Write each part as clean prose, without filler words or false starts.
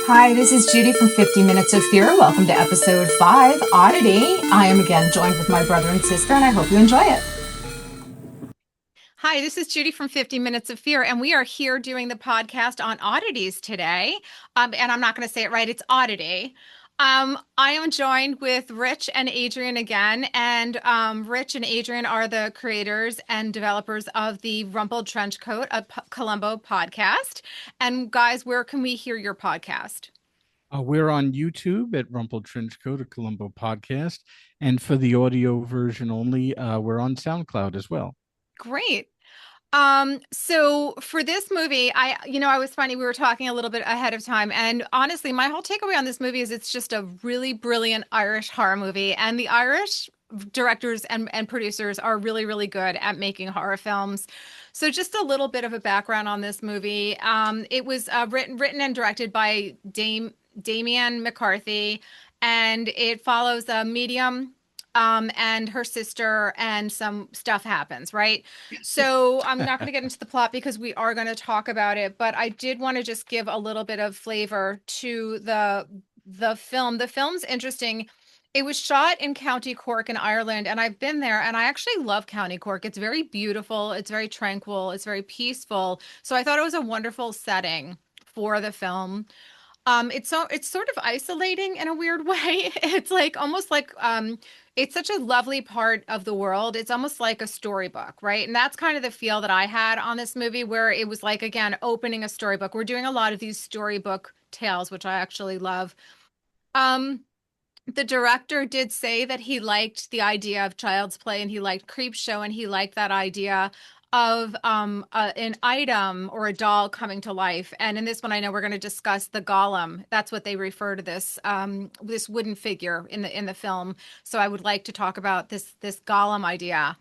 Hi, this is Judy from 50 Minutes of Fear. Welcome to episode 5, Oddity. I am again joined with my brother and sister, and I hope you enjoy it. Hi, this is Judy from 50 Minutes of Fear, and we are here doing the podcast on oddities today. And I'm not going to say it right, it's oddity. I am joined with Rich and Adrian again, and Rich and Adrian are the creators and developers of the Rumpled Trenchcoat, Columbo podcast. And guys, where can we hear your podcast? We're on YouTube at Rumpled Trenchcoat, a Columbo podcast. And for the audio version only, we're on SoundCloud as well. Great. So for this movie, I was funny. We were talking a little bit ahead of time, and honestly, my whole takeaway on this movie is it's just a really brilliant Irish horror movie, and the Irish directors and producers are really, really good at making horror films. So just a little bit of a background on this movie. It was written and directed by Damien McCarthy, and it follows a medium and her sister, and some stuff happens, right? So I'm not going to get into the plot because we are going to talk about it, but I did want to just give a little bit of flavor to the film. The film's interesting. It was shot in County Cork in Ireland, and I've been there, and I actually love County Cork. It's very beautiful, it's very tranquil, it's very peaceful. So I thought it was a wonderful setting for the film. It's sort of isolating in a weird way. It's like almost like it's such a lovely part of the world. It's almost like a storybook, right? And that's kind of the feel that I had on this movie, where it was like, again, opening a storybook. We're doing a lot of these storybook tales, which I actually love. Um, the director did say that he liked the idea of Child's Play, and he liked Creepshow, and he liked that idea of an item or a doll coming to life. And in this one, I know we're going to discuss the golem. That's what they refer to this wooden figure in the film. So I would like to talk about this golem idea.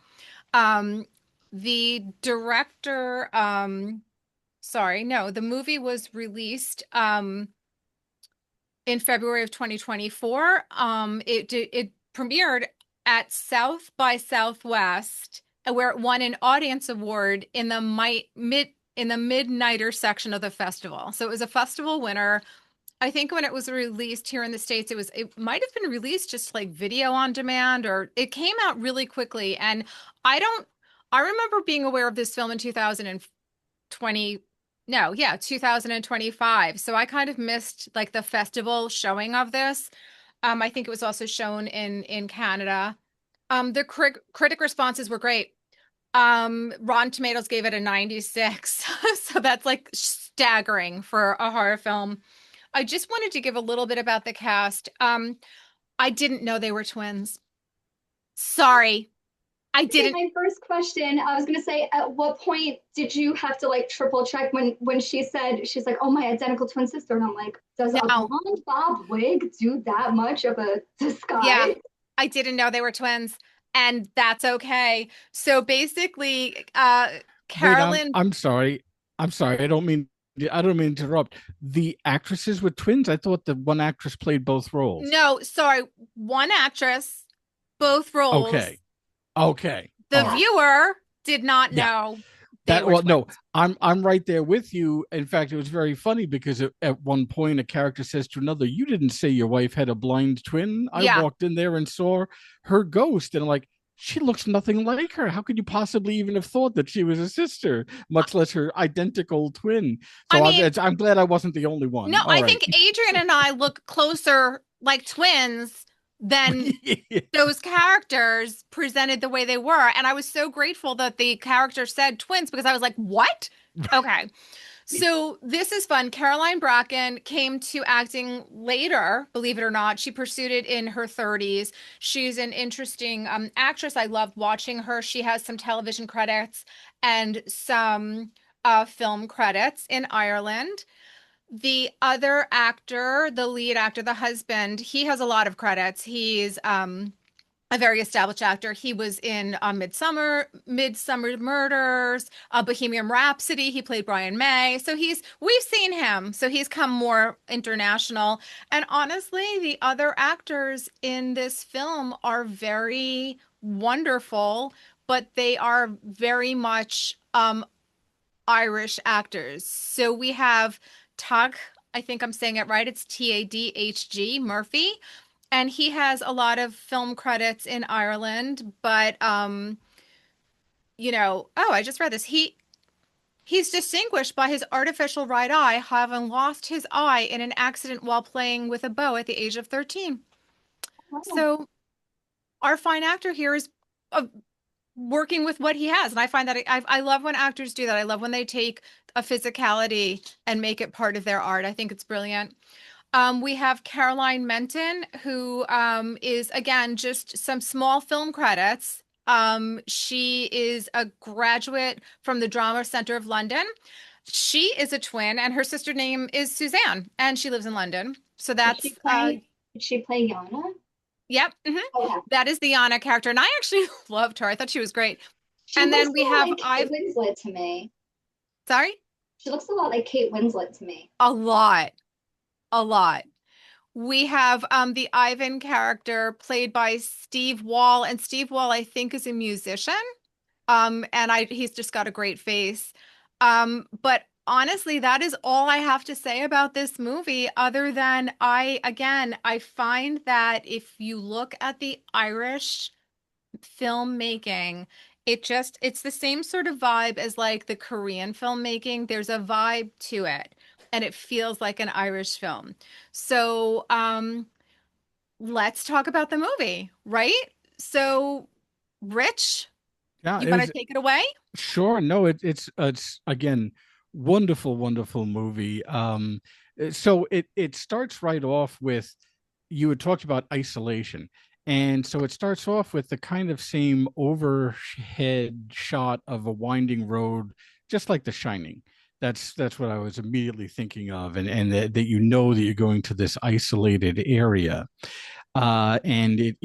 Um, the director, sorry, no, the movie was released in February of 2024. It premiered at South by Southwest, where it won an audience award in the midnighter section of the festival. So it was a festival winner. I think when it was released here in the States, it might have been released just like video on demand, or it came out really quickly. And I don't I remember being aware of this film in 2020. No, yeah, 2025. So I kind of missed like the festival showing of this. I think it was also shown in Canada. The critic responses were great. Rotten Tomatoes gave it a 96. So that's like staggering for a horror film. I just wanted to give a little bit about the cast. I didn't know they were twins. Sorry, I Okay, didn't. my first question, I was gonna say, at what point did you have to like triple check when she said she's like, oh, my identical twin sister, and I'm like, does a No, blonde bob wig do that much of a yeah, disguise? I didn't know they were twins, and that's okay. So basically, Wait, I'm Carolyn, I'm sorry. I'm sorry. I don't mean to interrupt. The actresses were twins. I thought the one actress played both roles. no, sorry, one actress, both roles. Okay. Okay. The All right. viewer did not Yeah. know they That were well, no, twins. I'm right there with you. In fact, it was very funny because at one point a character says to another, "You didn't say your wife had a blind twin." I Yeah. walked in there and saw her ghost, and I'm like, she looks nothing like her. How could you possibly even have thought that she was a sister, much less her identical twin? I So mean, I'm glad I wasn't the only no, one. All I right. think Adrian and I look closer like twins than those characters presented the way they were. And I was so grateful that the character said twins, because I was like, what? Okay. So this is fun. Caroline Bracken came to acting later, believe it or not. She pursued it in her 30s. She's an interesting actress. I loved watching her. She has some television credits and some film credits in Ireland. The other actor, the lead actor, the husband, he has a lot of credits. He's a very established actor. He was in Midsummer Murders, Bohemian Rhapsody. He played Brian May. So we've seen him. So he's come more international. And honestly, the other actors in this film are very wonderful, but they are very much Irish actors. So we have Tag I think I'm saying it right. It's Tadhg, Murphy. And he has a lot of film credits in Ireland, but oh, I just read this. He's distinguished by his artificial right eye, having lost his eye in an accident while playing with a bow at the age of 13. Oh, So our fine actor here is uh, working with what he has, and I find that I love when actors do that. I love when they take a physicality and make it part of their art. I think it's brilliant. We have Caroline Menton, who is again just some small film credits. She is a graduate from the Drama Center of London. She is a twin, and her sister name is Suzanne, and she lives in London. So did she that's play? Did she play Yana? yep, Okay. that is the Anna character, and I actually loved her. I thought she was great. She And looks then a we lot have like Kate Winslet to me. sorry, She looks a lot like Kate Winslet to me. a lot, a lot. We have the Ivan character played by Steve Wall, and Steve Wall, I think, is a musician. And he's just got a great face. But honestly, that is all I have to say about this movie, other than I find that if you look at the Irish filmmaking, it's the same sort of vibe as like the Korean filmmaking. There's a vibe to it, and it feels like an Irish film. So, let's talk about the movie, right? So, Rich, Yeah, you it want to was take it away? sure. No, it's again wonderful, wonderful movie. So it starts right off with you had talked about isolation. And so it starts off with the kind of same overhead shot of a winding road, just like The Shining. That's what I was immediately thinking of, and that you know that you're going to this isolated area, and it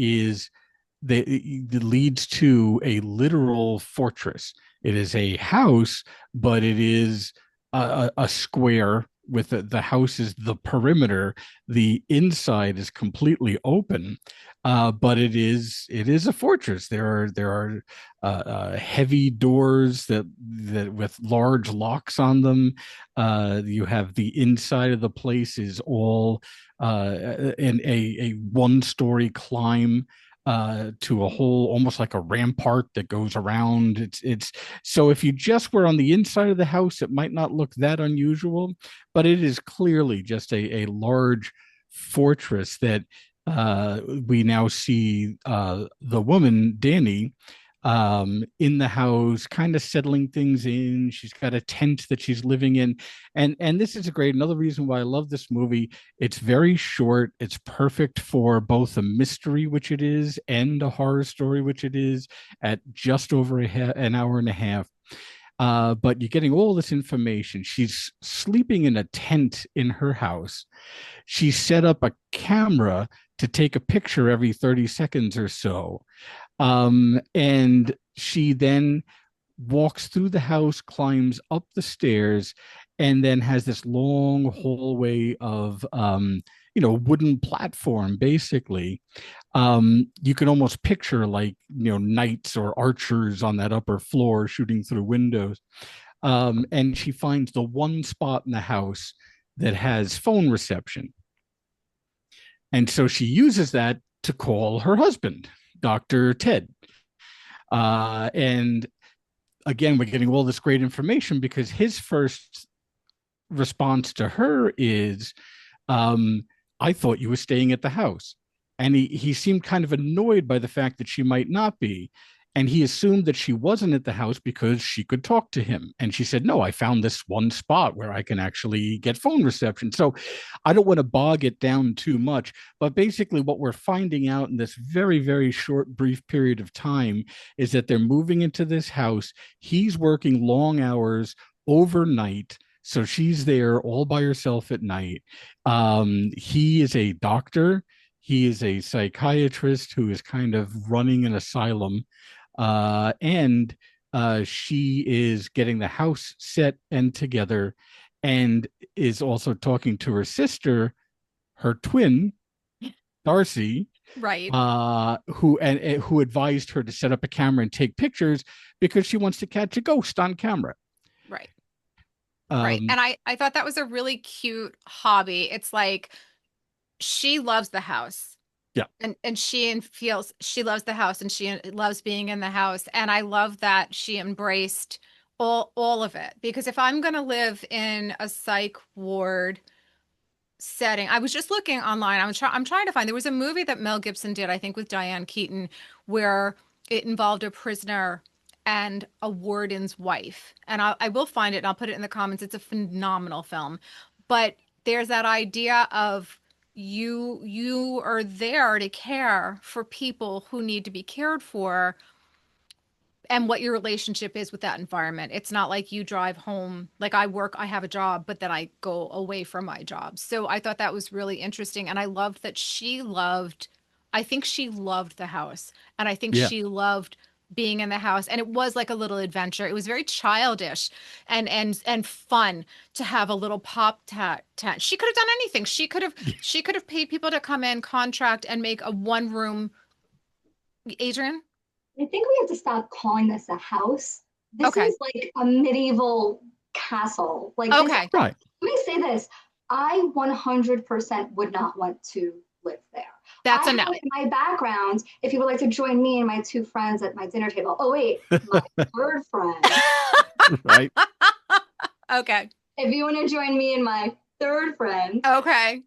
leads to a literal fortress. It is a house, but it is a square with the house is the perimeter. The inside is completely open, but it is a fortress. There are heavy doors that with large locks on them. You have the inside of the place is all in a one-story climb to a whole almost like a rampart that goes around. It's so if you just were on the inside of the house, it might not look that unusual, but it is clearly just a large fortress that we now see the woman Danny in the house, kind of settling things in. She's got a tent that she's living in, and this is a great another reason why I love this movie. It's very short. It's perfect for both a mystery, which it is, and a horror story, which it is, at just over an hour and a half. But you're getting all this information. She's sleeping in a tent in her house. She set up a camera to take a picture every 30 seconds or so. And she then walks through the house, climbs up the stairs, and then has this long hallway of wooden platform basically. You can almost picture like knights or archers on that upper floor shooting through windows. And she finds the one spot in the house that has phone reception, and so she uses that to call her husband, Dr. Ted. And again, we're getting all this great information because his first response to her is, I thought you were staying at the house. And he seemed kind of annoyed by the fact that she might not be. And he assumed that she wasn't at the house because she could talk to him. And she said, no, I found this one spot where I can actually get phone reception. So I don't want to bog it down too much. But basically, what we're finding out in this very, very short, brief period of time is that they're moving into this house. He's working long hours overnight. So she's there all by herself at night. He is a doctor. He is a psychiatrist who is kind of running an asylum. And she is getting the house set and together, and is also talking to her sister, her twin, Darcy, Right, who advised her to set up a camera and take pictures because she wants to catch a ghost on camera. right. Right. Um, And I thought that was a really cute hobby. It's like she loves the house. yeah, And she feels she loves the house and she loves being in the house. And I love that she embraced all of it. Because if I'm gonna live in a psych ward setting, I was just looking online. I'm trying to find, there was a movie that Mel Gibson did, I think with Diane Keaton, where it involved a prisoner and a warden's wife. And I will find it and I'll put it in the comments. It's a phenomenal film. But there's that idea of you are there to care for people who need to be cared for, and what your relationship is with that environment. It's not like you drive home, like I work, I have a job, but then I go away from my job. So I thought that was really interesting. And I loved that I think she loved the house. And I think yeah, she loved being in the house. And it was like a little adventure. It was very childish and fun to have a little pop tent. She could have done anything. She could have paid people to come in, contract, and make a one room. Adrian? I think we have to stop calling this a house. This Okay. is like a medieval castle. Like this, Okay. right. let me say this. I 100% would not want to live there. That's I a no. have in my background, if you would like to join me and my two friends at my dinner table. Oh, wait, my third friend. Right. Okay. If you want to join me and my third friend, Okay.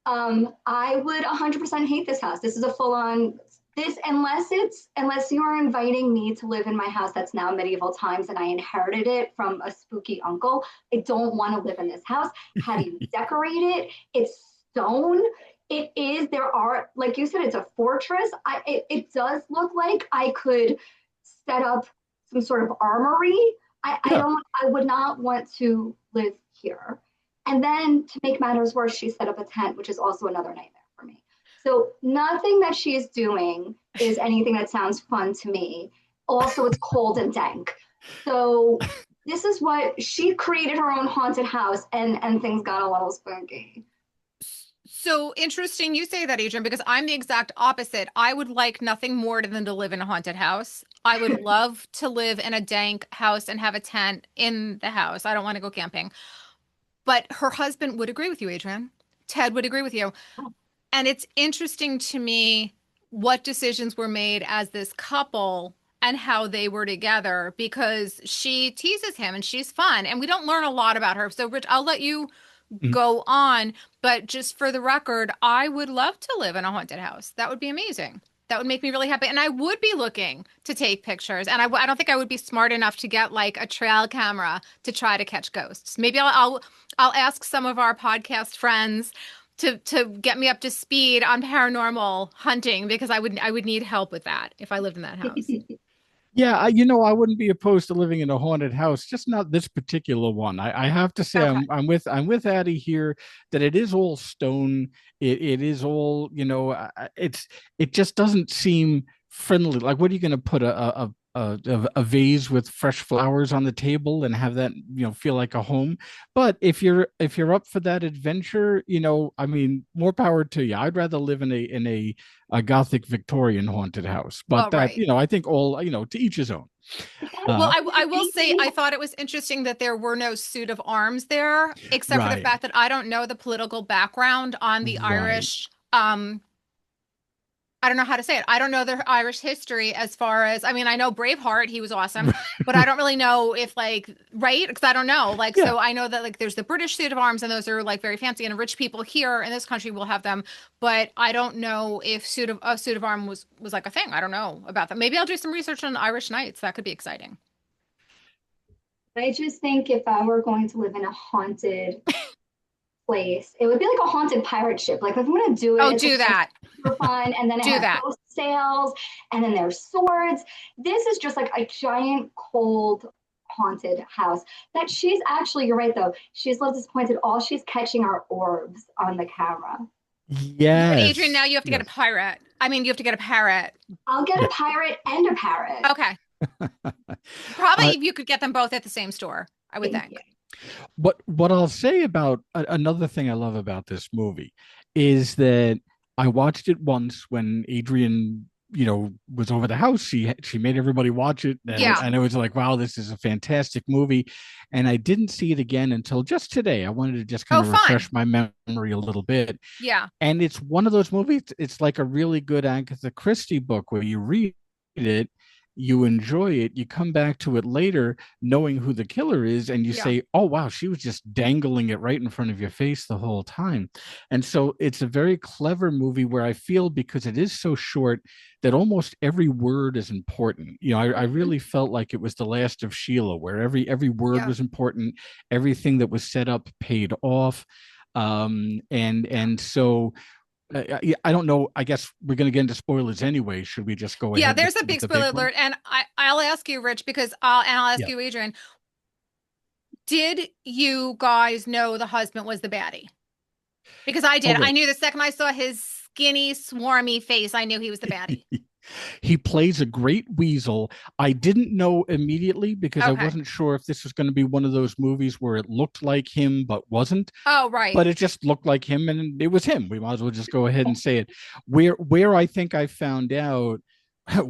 I would 100% hate this house. This is a full on this unless you are inviting me to live in my house that's now medieval times and I inherited it from a spooky uncle. I don't want to live in this house. How do you decorate it? It's stone. It is. There are, like you said, it's a fortress. It does look like I could set up some sort of armory. Yeah. I would not want to live here. And then to make matters worse, she set up a tent, which is also another nightmare for me. So nothing that she's doing is anything that sounds fun to me. Also, it's cold and dank. So this is what she created her own haunted house, and things got a little spooky. So interesting you say that, Adrian, because I'm the exact opposite. I would like nothing more than to live in a haunted house. I would love to live in a dank house and have a tent in the house. I don't want to go camping. But her husband would agree with you, Adrian. Ted would agree with you. And it's interesting to me what decisions were made as this couple and how they were together, because she teases him and she's fun. And we don't learn a lot about her. So, Rich, I'll let you Mm. go on. But just for the record, I would love to live in a haunted house. That would be amazing. That would make me really happy. And I would be looking to take pictures. And I don't think I would be smart enough to get like a trail camera to try to catch ghosts. Maybe I'll ask some of our podcast friends to get me up to speed on paranormal hunting, because I would need help with that if I lived in that house. Yeah, I wouldn't be opposed to living in a haunted house, just not this particular one. I have to say, Okay. I'm with Addie here, that it is all stone. It is all, it just doesn't seem friendly. Like, what are you going to put a vase with fresh flowers on the table and have that feel like a home? But if you're up for that adventure, I mean, more power to you. I'd rather live in a Gothic Victorian haunted house. But Oh, right. I think all, to each his own. Well, Uh, I will say I thought it was interesting that there were no suit of arms there, except for the right, fact that I don't know the political background on the right. Irish. I don't know how to say it. I don't know their Irish history as far as, I mean, I know Braveheart, he was awesome, but I don't really know if like, right? Because I don't know. Like, Yeah. so I know that like there's the British suit of arms and those are like very fancy, and rich people here in this country will have them, but I don't know if a suit of arm was like a thing. I don't know about that. Maybe I'll do some research on Irish knights. That could be exciting. I just think if I were going to live in a haunted place, it would be like a haunted pirate ship. Like if I'm gonna do it, Oh, it's do like that. super fun, and then it Do has that. ghost sails, and then there's swords. This is just like a giant cold haunted house that she's actually, you're right though, she's a little disappointed. All she's catching are orbs on the camera. But Adrian, now Yes. you have to get a Yes. pirate. I mean, you have to get a parrot. I'll get Yeah. a pirate and a parrot. Okay. Probably Uh, you could get them both at the same store, I would Thank think. you. what I'll say about another thing I love about this movie is that I watched it once when Adrian was over the house, she made everybody watch it, and it was like, wow, this is a fantastic movie. And I didn't see it again until just today. I wanted to just kind of refresh my memory a little bit. Yeah. And it's one of those movies, it's like a really good Agatha Christie book where you read it, you enjoy it, you come back to it later knowing who the killer is, and you say, oh wow, she was just dangling it right in front of your face the whole time. And so it's a very clever movie where I feel, because it is so short, that almost every word is important. I really felt like it was The Last of Sheila, where every word was important, everything that was set up paid off. And so I don't know. I guess we're going to get into spoilers anyway. Should we just go ahead? Yeah, there's a big spoiler alert, and I'll ask you, Rich, because I'll ask you, Adrian. Did you guys know the husband was the baddie? Because I did. Okay. I knew the second I saw his skinny, swarmy face, I knew he was the baddie. He plays a great weasel. I didn't know immediately because I wasn't sure if this was going to be one of those movies where it looked like him but wasn't. Oh, right. But it just looked like him, and it was him. We might as well just go ahead and say it. Where I think I found out,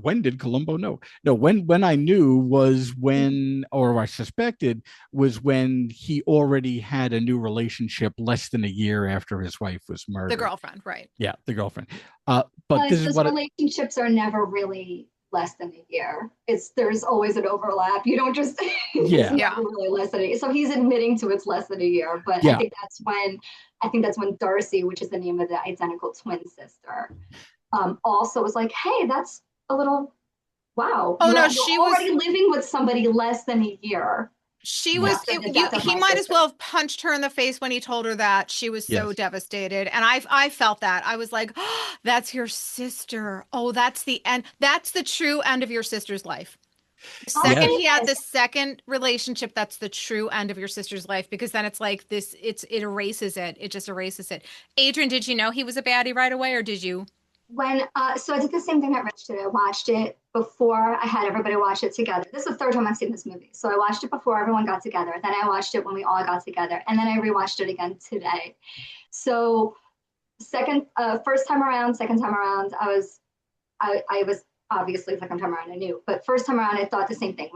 when did Columbo know? No, when I knew was when, or I suspected, was when he already had a new relationship less than a year after his wife was murdered. The girlfriend, right? Yeah, the girlfriend. But this is what relationships are never really less than a year. There's always an overlap. You don't just it's never really less than a year. So he's admitting to it's less than a year. But I think that's when Darcy, which is the name of the identical twin sister, also was like, hey, that's a little wow. Oh no, she was already living with somebody less than a year. She was he might as well have punched her in the face when he told her that. She was so devastated. And I felt that. I was like, oh, that's your sister. Oh, that's the end. That's the true end of your sister's life. Second he had the second relationship, that's the true end of your sister's life, because then it's like this, it erases it. It just erases it. Adrian, did you know he was a baddie right away, or did you? So I did the same thing that Rich did. I watched it before I had everybody watch it together. This is the third time I've seen this movie. So I watched it before everyone got together. Then I watched it when we all got together. And then I rewatched it again today. So first time around, second time around, I was obviously second time around I knew. But first time around, I thought the same thing.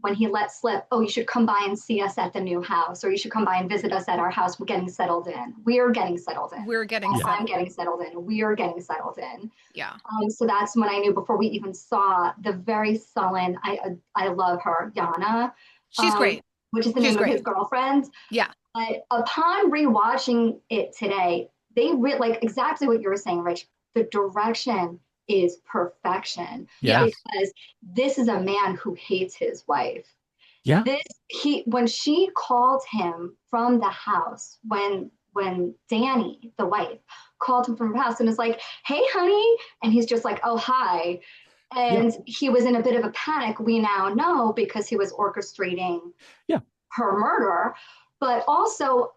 When he let slip, oh, you should come by and see us at the new house, or you should come by and visit us at our house. We're getting settled in. We're getting settled in. We're getting settled. I'm getting settled in. We are getting settled in. Yeah. So that's when I knew, before we even saw the very sullen, I love her, Yana. She's great. Which is the name of his girlfriend. Yeah. But upon rewatching it today, they like exactly what you were saying, Rich. The direction is perfection. Yeah. Because this is a man who hates his wife. Yeah. When she called him from the house, when Danny, the wife, called him from her house and is like, hey, honey. And he's just like, oh, hi. And he was in a bit of a panic, we now know, because he was orchestrating her murder. But also,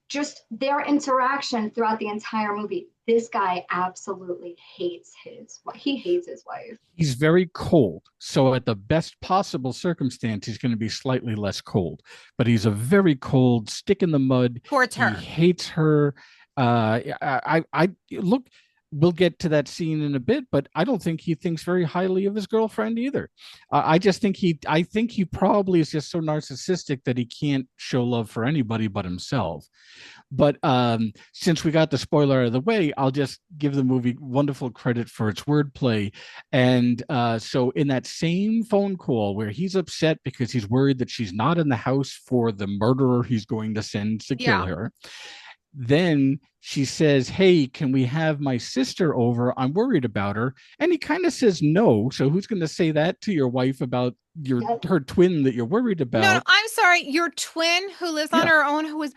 just their interaction throughout the entire movie. This guy absolutely hates his wife. He's very cold. So at the best possible circumstance, he's going to be slightly less cold. But he's a very cold, stick in the mud. Towards her. He hates her. I look. We'll get to that scene in a bit, but I don't think he thinks very highly of his girlfriend either. I think he probably is just so narcissistic that he can't show love for anybody but himself. But since we got the spoiler out of the way, I'll just give the movie wonderful credit for its wordplay. And so in that same phone call where he's upset because he's worried that she's not in the house for the murderer he's going to send to kill her, then she says, hey, can we have my sister over? I'm worried about her. And he kind of says no. So who's going to say that to your wife about her twin that you're worried about? No, I'm sorry. Your twin who lives on her own, who is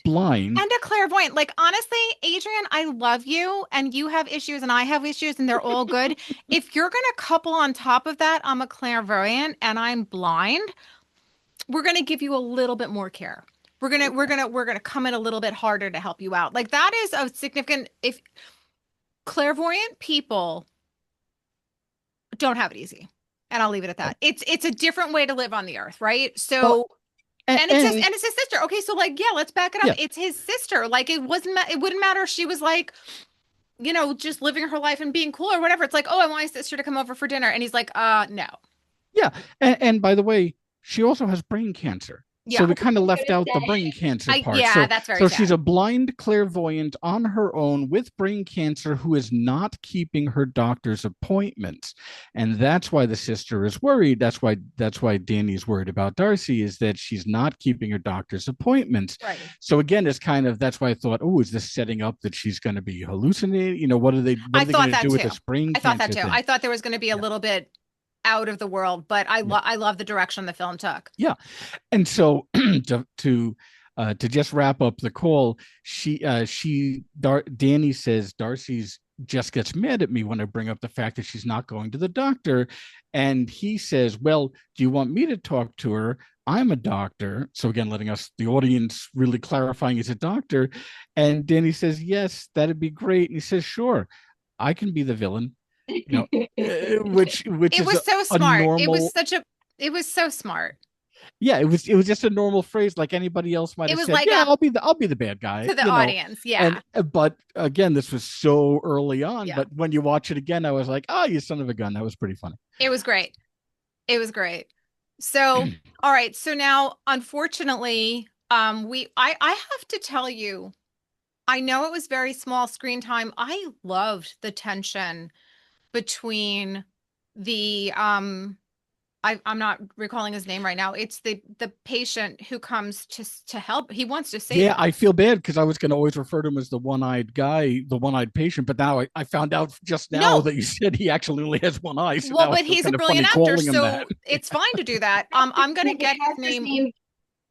blind. And a clairvoyant. Like, honestly, Adrian, I love you, and you have issues and I have issues, and they're all good. If you're going to couple on top of that, I'm a clairvoyant and I'm blind, we're going to give you a little bit more care. We're gonna come in a little bit harder to help you out. Like, that is a significant. If clairvoyant people don't have it easy, and I'll leave it at that. It's a different way to live on the earth, right? So, it's his sister. Okay, so like, let's back it up. Yeah. It's his sister. Like, it wouldn't matter if she was like just living her life and being cool or whatever. It's like, oh, I want my sister to come over for dinner. And he's like, no. Yeah. And by the way, she also has brain cancer. So Yeah. we kind of left out the brain cancer part. Yeah, that's very so sad. she's a blind clairvoyant on her own with brain cancer who is not keeping her doctor's appointments. And that's why the sister is worried. That's why Danny's worried about Darcy, is that she's not keeping her doctor's appointments. Right. So again, it's kind of, that's why I thought, oh, is this setting up that she's going to be hallucinating? What are they going to do with this brain cancer? I thought that too. Thing? I thought there was going to be a little bit out of the world, but I love the direction the film took. Yeah. And so to just wrap up the call, Danny says Darcy's just gets mad at me when I bring up the fact that she's not going to the doctor. And he says, well, do you want me to talk to her? I'm a doctor. So again, letting us, the audience, really clarifying he's a doctor. And Danny says, yes, that'd be great. And he says, sure, I can be the villain. Which it was so smart. It was so smart. Yeah, it was just a normal phrase, like anybody else might have said. Like, yeah, I'll be the bad guy to the audience. Yeah. But again, this was so early on. Yeah. But when you watch it again, I was like, oh, you son of a gun. That was pretty funny. It was great. So, all right. So now, unfortunately, I have to tell you, I know it was very small screen time. I loved the tension between the I'm not recalling his name right now. It's the patient who comes to help. He wants to save him. I feel bad because I was going to always refer to him as the one-eyed guy, the one-eyed patient. But now I found out just now that you said he actually only has one eye. So but he's a brilliant actor, so it's fine to do that. I'm going to get his name.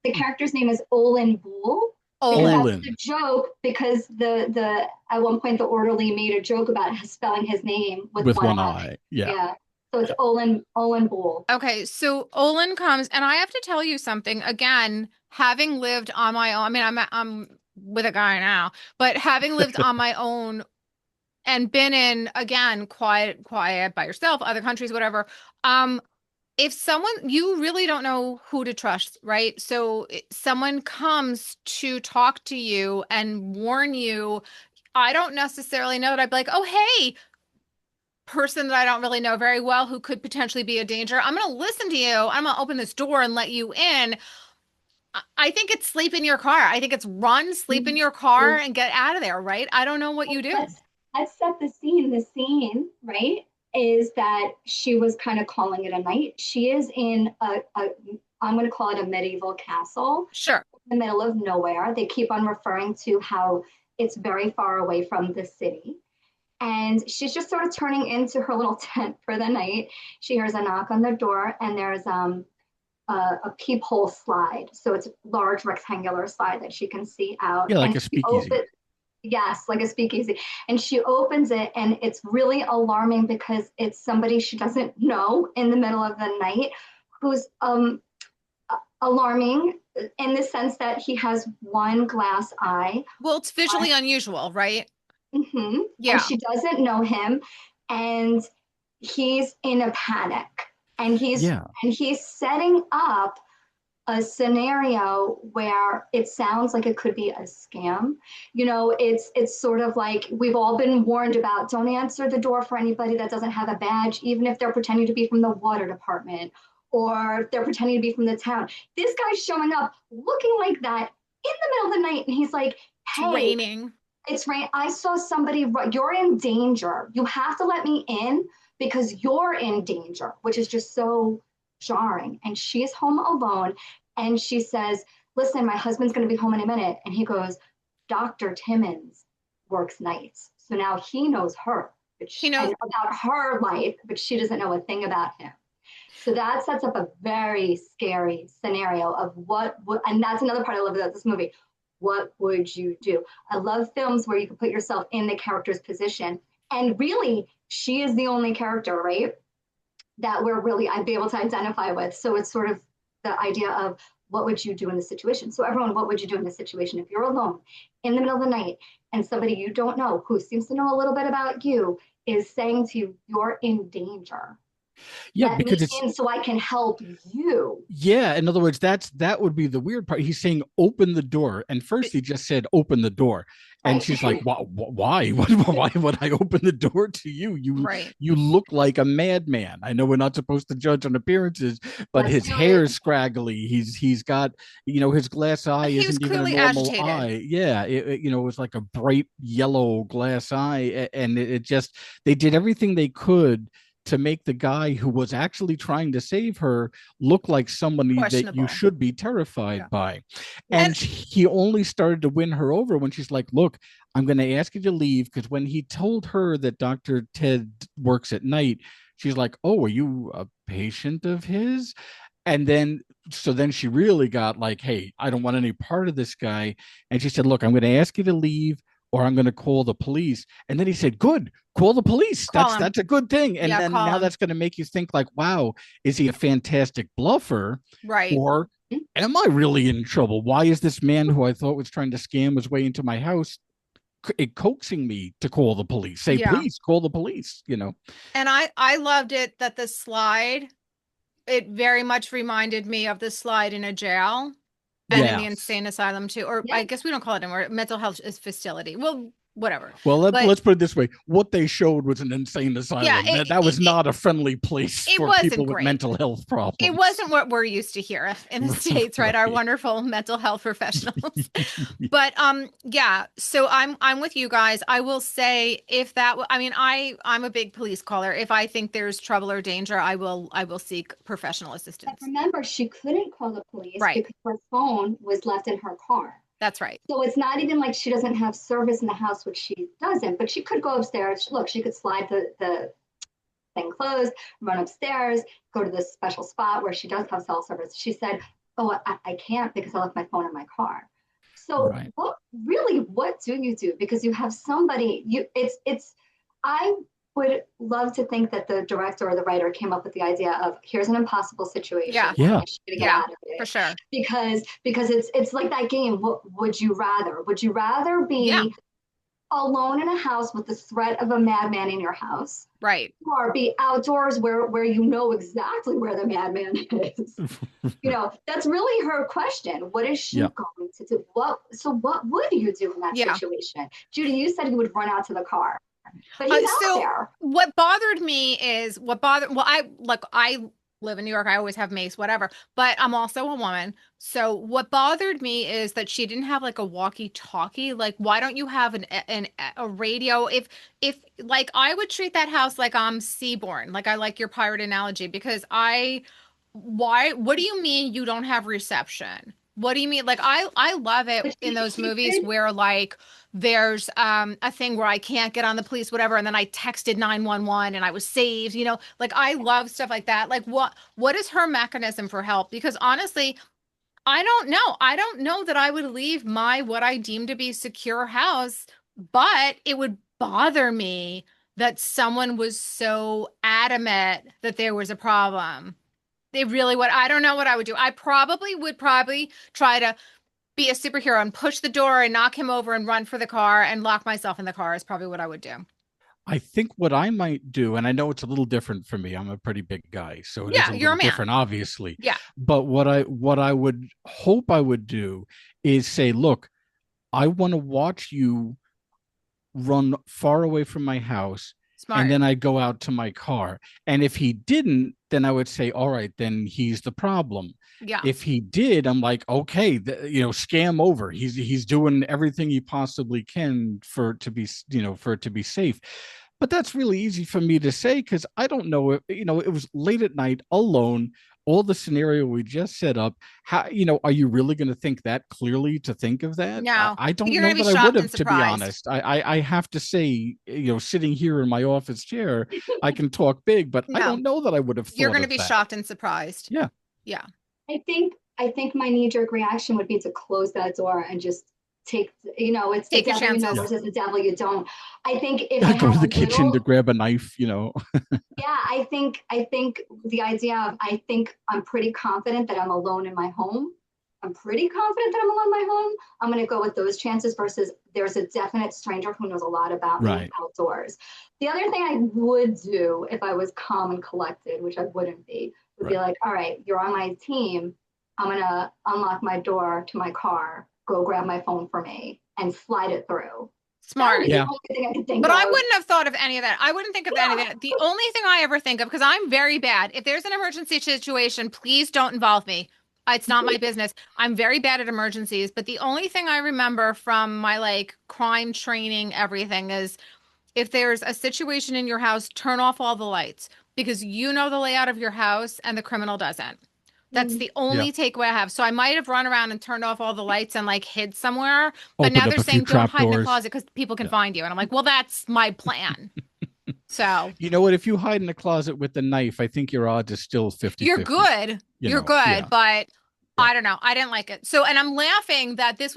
The character's name is Olin Boole. Olin. That's the joke, because the at one point the orderly made a joke about spelling his name with one eye. Yeah. So it's Olin Boole. Okay, so Olin comes, and I have to tell you something. Again, having lived on my own, I mean, I'm with a guy now, but having lived on my own and been in, again, quiet by yourself, other countries, whatever. If someone, you really don't know who to trust, right? So someone comes to talk to you and warn you, I don't necessarily know that I'd be like, oh, hey, person that I don't really know very well who could potentially be a danger. I'm going to listen to you. I'm going to open this door and let you in. I think it's sleep in your car. I think it's run, sleep in your car and get out of there, right? I don't know what you do. Let's set the scene. The scene, right, is that she was kind of calling it a night. She is in I'm going to call it a medieval castle. Sure. In the middle of nowhere. They keep on referring to how it's very far away from the city. And she's just sort of turning into her little tent for the night. She hears a knock on the door, and there's a peephole slide. So it's a large rectangular slide that she can see out. Yeah, like a speakeasy. Yes, like a speakeasy. And she opens it, and it's really alarming because it's somebody she doesn't know in the middle of the night, who's alarming in the sense that he has one glass eye. Well, it's visually unusual, right? Mm-hmm. Yeah. And she doesn't know him, and he's in a panic, and he's setting up a scenario where it sounds like it could be a scam. It's sort of like we've all been warned about, don't answer the door for anybody that doesn't have a badge, even if they're pretending to be from the water department or if they're pretending to be from the town. This guy's showing up looking like that in the middle of the night, and he's like, hey, it's raining. It's rain. I saw somebody. You're in danger. You have to let me in because you're in danger, which is just so jarring. And she's home alone, and she says, listen, my husband's going to be home in a minute. And he goes, Dr. Timmons works nights. So now he knows her, but she knows about her life, but she doesn't know a thing about him. So that sets up a very scary scenario of and that's another part I love about this movie. What would you do? I love films where you can put yourself in the character's position. And really, she is the only character, right, that I'd be able to identify with. So it's sort of the idea of what would you do in this situation? So everyone, what would you do in this situation? If you're alone in the middle of the night and somebody you don't know who seems to know a little bit about you is saying to you, you're in danger. Yeah, Let me because it's in so I can help you. yeah. In other words, that would be the weird part. He's saying open the door, and first he just said open the door, and Right. she's like, Why? Why would I open the door to you? Right. You look like a madman. I know we're not supposed to judge on appearances, but Let's his do it. hair's scraggly. He's got his glass eye He was isn't even a clearly normal agitated. eye. Yeah, it was like a bright yellow glass eye, and it just they did everything they could to make the guy who was actually trying to save her look like somebody that you Questionable. should be terrified Yeah. by. And And he only started to win her over when she's like, look, I'm going to ask you to leave. Because when he told her that Dr. Ted works at night, she's like, oh, are you a patient of his? And then, so then she really got like, hey, I don't want any part of this guy. And she said, look, I'm going to ask you to leave or I'm going to call the police. And then he said, good, call the police. call him. That's a good thing. And Yeah, then call now him. that's going to make you think like, wow, is he a fantastic bluffer? Right. Or am I really in trouble? Why is this man who I thought was trying to scam his way into my house coaxing me to call the police? Say, Yeah. please call the police, And I loved it that the slide, it very much reminded me of the slide in a jail and in Yeah. the insane asylum too. Or Yeah. I guess we don't call it anymore. Mental health facility. Well, whatever. Well, But- let's put it this way. What they showed was an insane asylum. Yeah, that was not a friendly place it for wasn't people with great. mental health problems. It wasn't what we're used to here in the States, right? Our Right. wonderful mental health professionals. But yeah, so I'm with you guys. I will say if that I mean I'm a big police caller. If I think there's trouble or danger, I will seek professional But assistance. remember, she couldn't call the police Right. because her phone was left in her car. That's right. So it's not even like she doesn't have service in the house, which she doesn't, but she could go upstairs. Look, she could slide the thing closed, run upstairs, go to this special spot where she does have cell service. She said, oh, I can't because I left my phone in my car. So Right. what do you do? Because you have somebody, I would love to think that the director or the writer came up with the idea of here's an impossible situation. Yeah. Yeah. I should get Yeah, out of it. for sure. Because it's like that game. What would you rather? Would you rather be Yeah. alone in a house with the threat of a madman in your house, Right. or be outdoors where you know exactly where the madman is? That's really her question. What is she Yeah. going to do? What would you do in that Yeah. situation? Judy, you said you would run out to the car, but he's out so there. what bothered me is well, I live in New York. I always have mace, whatever, but I'm also a woman. So what bothered me is that she didn't have like a walkie-talkie. Like, why don't you have a radio? If like I would treat that house like I'm Seaborn. Like I like your pirate analogy because what do you mean you don't have reception? What do you mean? Like I love it But in those she movies did- where like there's a thing where I can't get on the police, whatever, and then I texted 911 and I was saved, like I love stuff like that. Like what is her mechanism for help? Because honestly, I don't know. I don't know that I would leave my what I deem to be secure house, but it would bother me that someone was so adamant that there was a problem. They really would. I don't know what I would do. I would try to be a superhero and push the door and knock him over and run for the car and lock myself in the car is probably what I would do. I think what I might do, and I know it's a little different for me. I'm a pretty big guy, so it is a You're a little man. different, obviously. Yeah. But what I would hope I would do is say, look, I want to watch you run far away from my house. Smart. And then I'd go out to my car. And if he didn't, then I would say, all right, then he's the problem. Yeah. If he did, I'm like, okay, scam over. He's doing everything he possibly can for it to be safe. But that's really easy for me to say because I don't know if it was late at night alone. All the scenario we just set up, how are you really going to think that clearly to think of that? No. I don't You're know gonna be that I shocked would and have, to be surprised. honest. I have to say, sitting here in my office chair, I can talk big, but I No. don't know that I would have thought You're going to of be that. shocked and surprised. Yeah. Yeah. I think my knee-jerk reaction would be to close that door and just take, it's Take the your devil you know chances. versus the devil you don't. I think if I Go had to the a kitchen little- to grab a knife, Yeah, I think the idea of I think I'm pretty confident that I'm alone in my home. I'm pretty confident that I'm alone in my home, I'm going to go with those chances versus there's a definite stranger who knows a lot about me outdoors. The other thing I would do if I was calm and collected, which I wouldn't be, would be like, all right, you're on my team. I'm going to unlock my door to my car, go grab my phone for me, and slide it through. Smart. Yeah. But I wouldn't have thought of any of that. I wouldn't think of any of that. The only thing I ever think of, because I'm very bad, if there's an emergency situation, please don't involve me. It's not my business. I'm very bad at emergencies. But the only thing I remember from my like crime training, everything is if there's a situation in your house, turn off all the lights because you know the layout of your house and the criminal doesn't. That's the only takeaway I have. So I might have run around and turned off all the lights and like hid somewhere. But now they're saying don't hide in a closet because people can find you. And I'm like, well, that's my plan. So you know what? If you hide in a closet with a knife, I think your odds is still 50-50. You're good. You're good. But I don't know. I didn't like it. So, and I'm laughing that I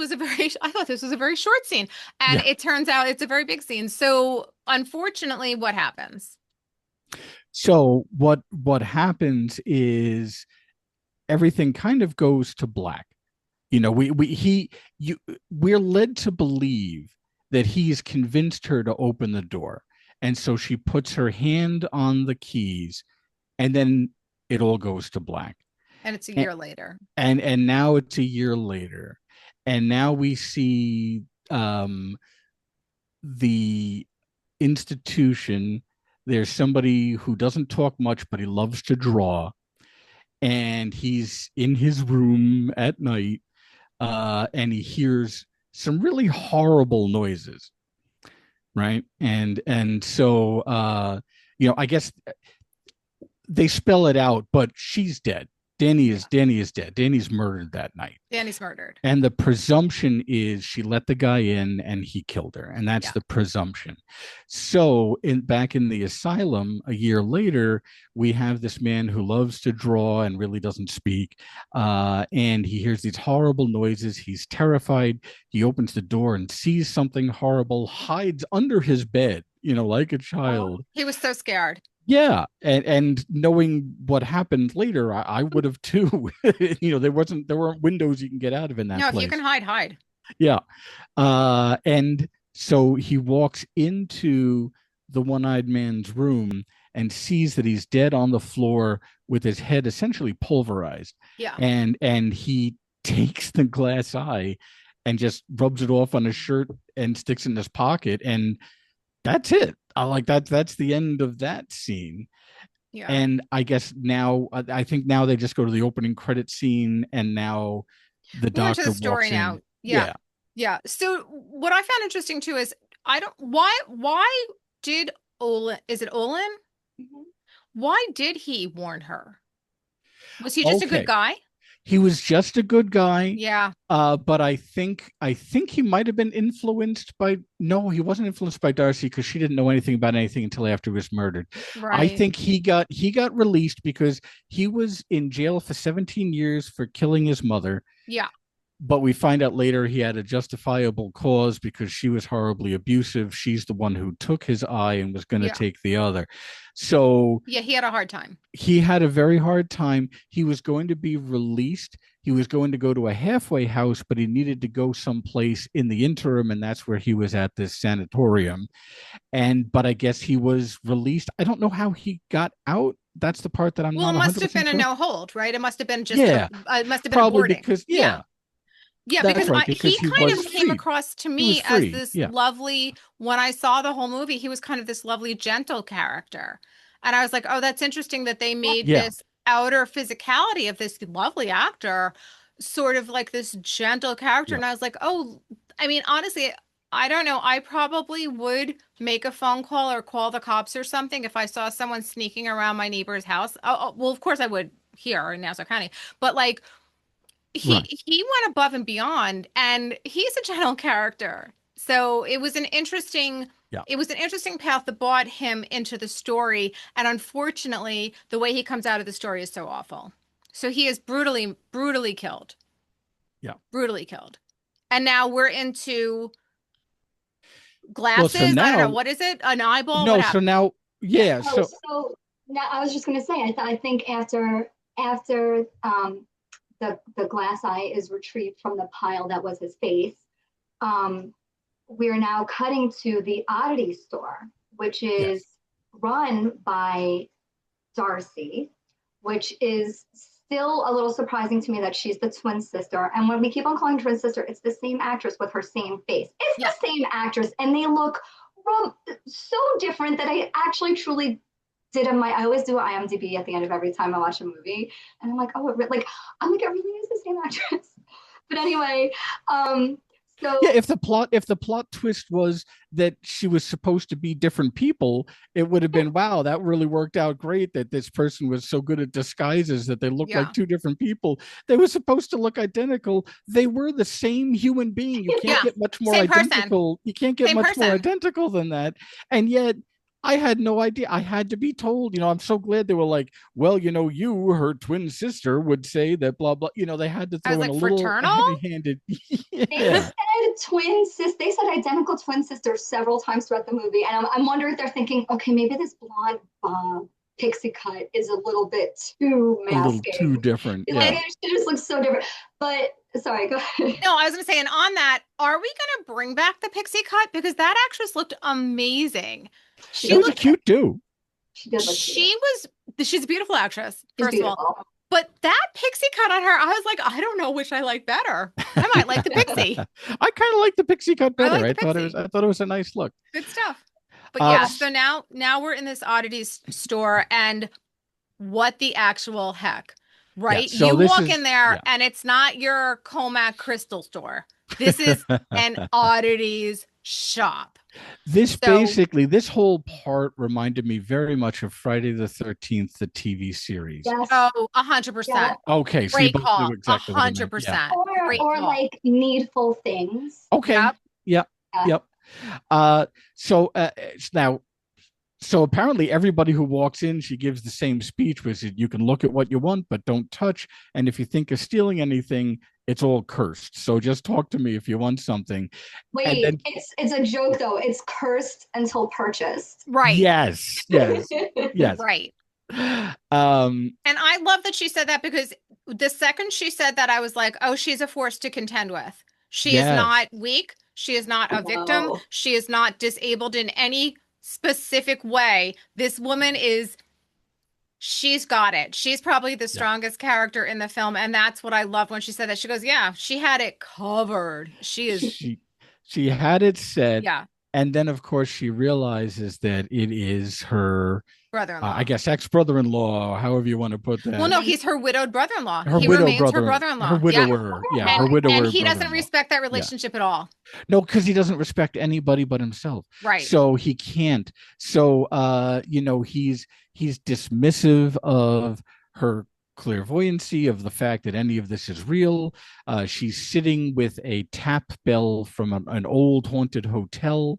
thought this was a very short scene. And it turns out it's a very big scene. So unfortunately, what happens? So what happens is everything kind of goes to black. You know, we're led to believe that he's convinced her to open the door. And so she puts her hand on the keys and then it all goes to black. And it's a year later. And now it's a year later. And now we see the institution. There's somebody who doesn't talk much, but he loves to draw. And he's in his room at night, and he hears some really horrible noises, right? And so, I guess they spell it out, but she's dead. Danny is dead. Danny's murdered that night. Danny's murdered. And the presumption is she let the guy in and he killed her. And that's the presumption. So back in the asylum, a year later, we have this man who loves to draw and really doesn't speak. And he hears these horrible noises. He's terrified. He opens the door and sees something horrible, hides under his bed, like a child. He was so scared. Yeah, and knowing what happened later, I would have too. There weren't windows you can get out of in that place. No, if you can hide. Yeah, and so he walks into the one-eyed man's room and sees that he's dead on the floor with his head essentially pulverized. Yeah, and he takes the glass eye and just rubs it off on his shirt and sticks it in his pocket, and that's it. That's the end of that scene. Yeah. And I guess now, I think now they just go to the opening credit scene, and now the doctor to the story walks now. in. Yeah. So what I found interesting too is why did Olin, is it Olin? Mm-hmm. Why did he warn her? Was he just a good guy? He was just a good guy. Yeah. But I think he might have been influenced by. No, he wasn't influenced by Darcy because she didn't know anything about anything until after he was murdered. Right. I think he got released because he was in jail for 17 years for killing his mother. Yeah. But we find out later he had a justifiable cause because she was horribly abusive. She's the one who took his eye and was going to take the other. So yeah, he had a hard time. He had a very hard time. He was going to be released. He was going to go to a halfway house, but he needed to go someplace in the interim, and that's where he was at this sanatorium. But I guess he was released. I don't know how he got out. That's the part that I'm not 100% Well, it must have been sure. A no hold, right? It must have been just it must have been probably a boarding. because Yeah, that's because, right, he kind of came free. across to me as this lovely, when I saw the whole movie, he was kind of this lovely, gentle character. And I was like, oh, that's interesting that they made this outer physicality of this lovely actor sort of like this gentle character. And I was like, oh, I mean, honestly, I don't know. I probably would make a phone call or call the cops or something if I saw someone sneaking around my neighbor's house. Oh, well, of course I would here in Nassau County, but like, he went above and beyond, and he's a gentle character. So it was an interesting path that brought him into the story. And unfortunately, the way he comes out of the story is so awful. So he is brutally killed. Yeah. Brutally killed. And now we're into glasses. Well, so now, I don't know. What is it? An eyeball? No, so now, So now I was just going to say, I think after the glass eye is retrieved from the pile that was his face. We're now cutting to the Oddity store, which is run by Darcy, which is still a little surprising to me that she's the twin sister. And when we keep on calling twin sister, it's the same actress with her same face. It's the same actress, and they look so different that I actually truly I always do IMDb at the end of every time I watch a movie, and I'm like, oh, it really is the same actress. But anyway, so yeah, if the plot twist was that she was supposed to be different people, it would have been, wow, that really worked out great, that this person was so good at disguises that they look like two different people. They were supposed to look identical. They were the same human being. You can't get much more identical. You can't get much more identical than that. And yet I had no idea. I had to be told, I'm so glad they were like, well, her twin sister would say that blah, blah, they had to throw in a little heavy-handed. They said twin sister. They said identical twin sisters several times throughout the movie. And I'm wondering if they're thinking, okay, maybe this blonde pixie cut is a little bit too masking. A little too different. Like, it just looks so different. But sorry, go ahead. No, I was going to say, and on that, are we going to bring back the pixie cut? Because that actress looked amazing. She was cute too. She did look cute. She's a beautiful actress, first of all. But that pixie cut on her, I was like, I don't know which I like better. I might like the pixie. I kind of like the pixie cut better. I thought it was a nice look. Good stuff. But so now we're in this oddities store, and what the actual heck, right? Yeah, so you walk in there and it's not your Comac crystal store. This is an oddities shop. This whole part reminded me very much of Friday the 13th, the TV series. Yes. Oh, 100%. Yeah. Okay, so great call. Exactly 100%. Yeah. Or like Needful Things. Okay. Yep. So apparently everybody who walks in, she gives the same speech, which is you can look at what you want, but don't touch. And if you think of stealing anything, it's all cursed. So just talk to me if you want something. Wait, it's a joke though. It's cursed until purchased. Right. Yes. Right. And I love that she said that, because the second she said that, I was like, oh, she's a force to contend with. She is not weak. She is not a victim. She is not disabled in any specific way. This woman she's got it. She's probably the strongest character in the film. And that's what I love when she said that. She goes, yeah, she had it covered. She had it said. Yeah. And then, of course, she realizes that it is her brother-in-law. I guess ex-brother-in-law, however you want to put that. Well, no, he's her widowed brother-in-law. He remains her brother-in-law. Her widower. Yeah, her widower. And he doesn't respect that relationship at all. No, because he doesn't respect anybody but himself. Right. So he can't. So, he's dismissive of her clairvoyancy, of the fact that any of this is real. She's sitting with a tap bell from an old haunted hotel,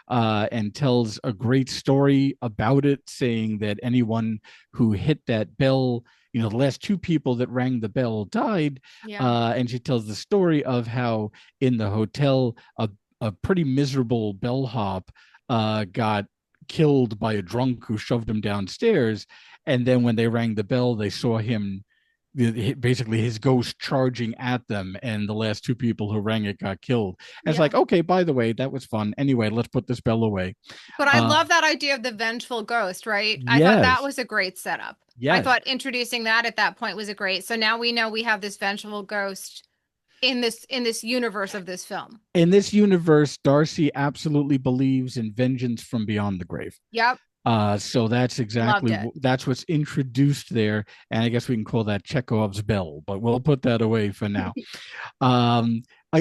and tells a great story about it, saying that anyone who hit that bell, the last two people that rang the bell died. And she tells the story of how in the hotel, a pretty miserable bellhop got killed by a drunk who shoved him downstairs. And then when they rang the bell, they saw him, basically his ghost, charging at them, and the last two people who rang it got killed. And it's like, okay, by the way, that was fun. Anyway, let's put this bell away. But I love that idea of the vengeful ghost, right? I thought that was a great setup. I thought introducing that at that point was a great. So now we know we have this vengeful ghost in this universe of this film. In this universe, Darcy absolutely believes in vengeance from beyond the grave. Yep. So that's that's what's introduced there, and I guess we can call that Chekhov's bell, but we'll put that away for now.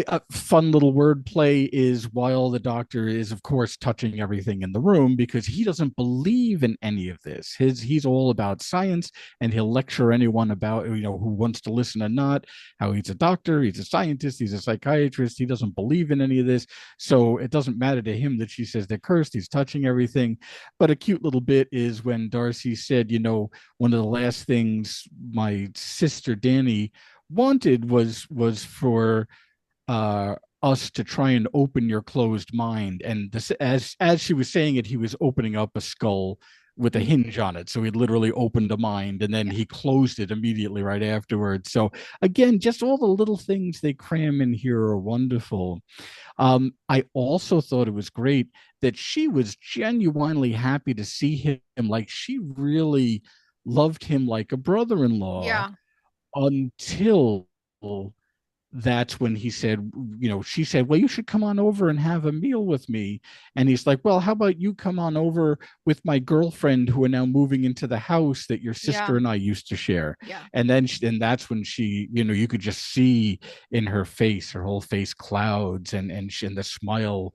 A fun little wordplay is, while the doctor is, of course, touching everything in the room, because he doesn't believe in any of this. He's all about science, and he'll lecture anyone about, who wants to listen or not, how he's a doctor, he's a scientist, he's a psychiatrist. He doesn't believe in any of this. So it doesn't matter to him that she says they're cursed. He's touching everything. But a cute little bit is when Darcy said, one of the last things my sister Danny wanted was for us to try and open your closed mind. And this, as she was saying it, he was opening up a skull with a hinge on it. So he literally opened a mind and then he closed it immediately right afterwards. So again, just all the little things they cram in here are wonderful. I also thought it was great that she was genuinely happy to see him. Like she really loved him like a brother-in-law Yeah. until that's when he said, she said, well, you should come on over and have a meal with me. And he's like, well, how about you come on over with my girlfriend who are now moving into the house that your sister and I used to share. Yeah. And then, and that's when she, you could just see in her face, her whole face clouds and the smile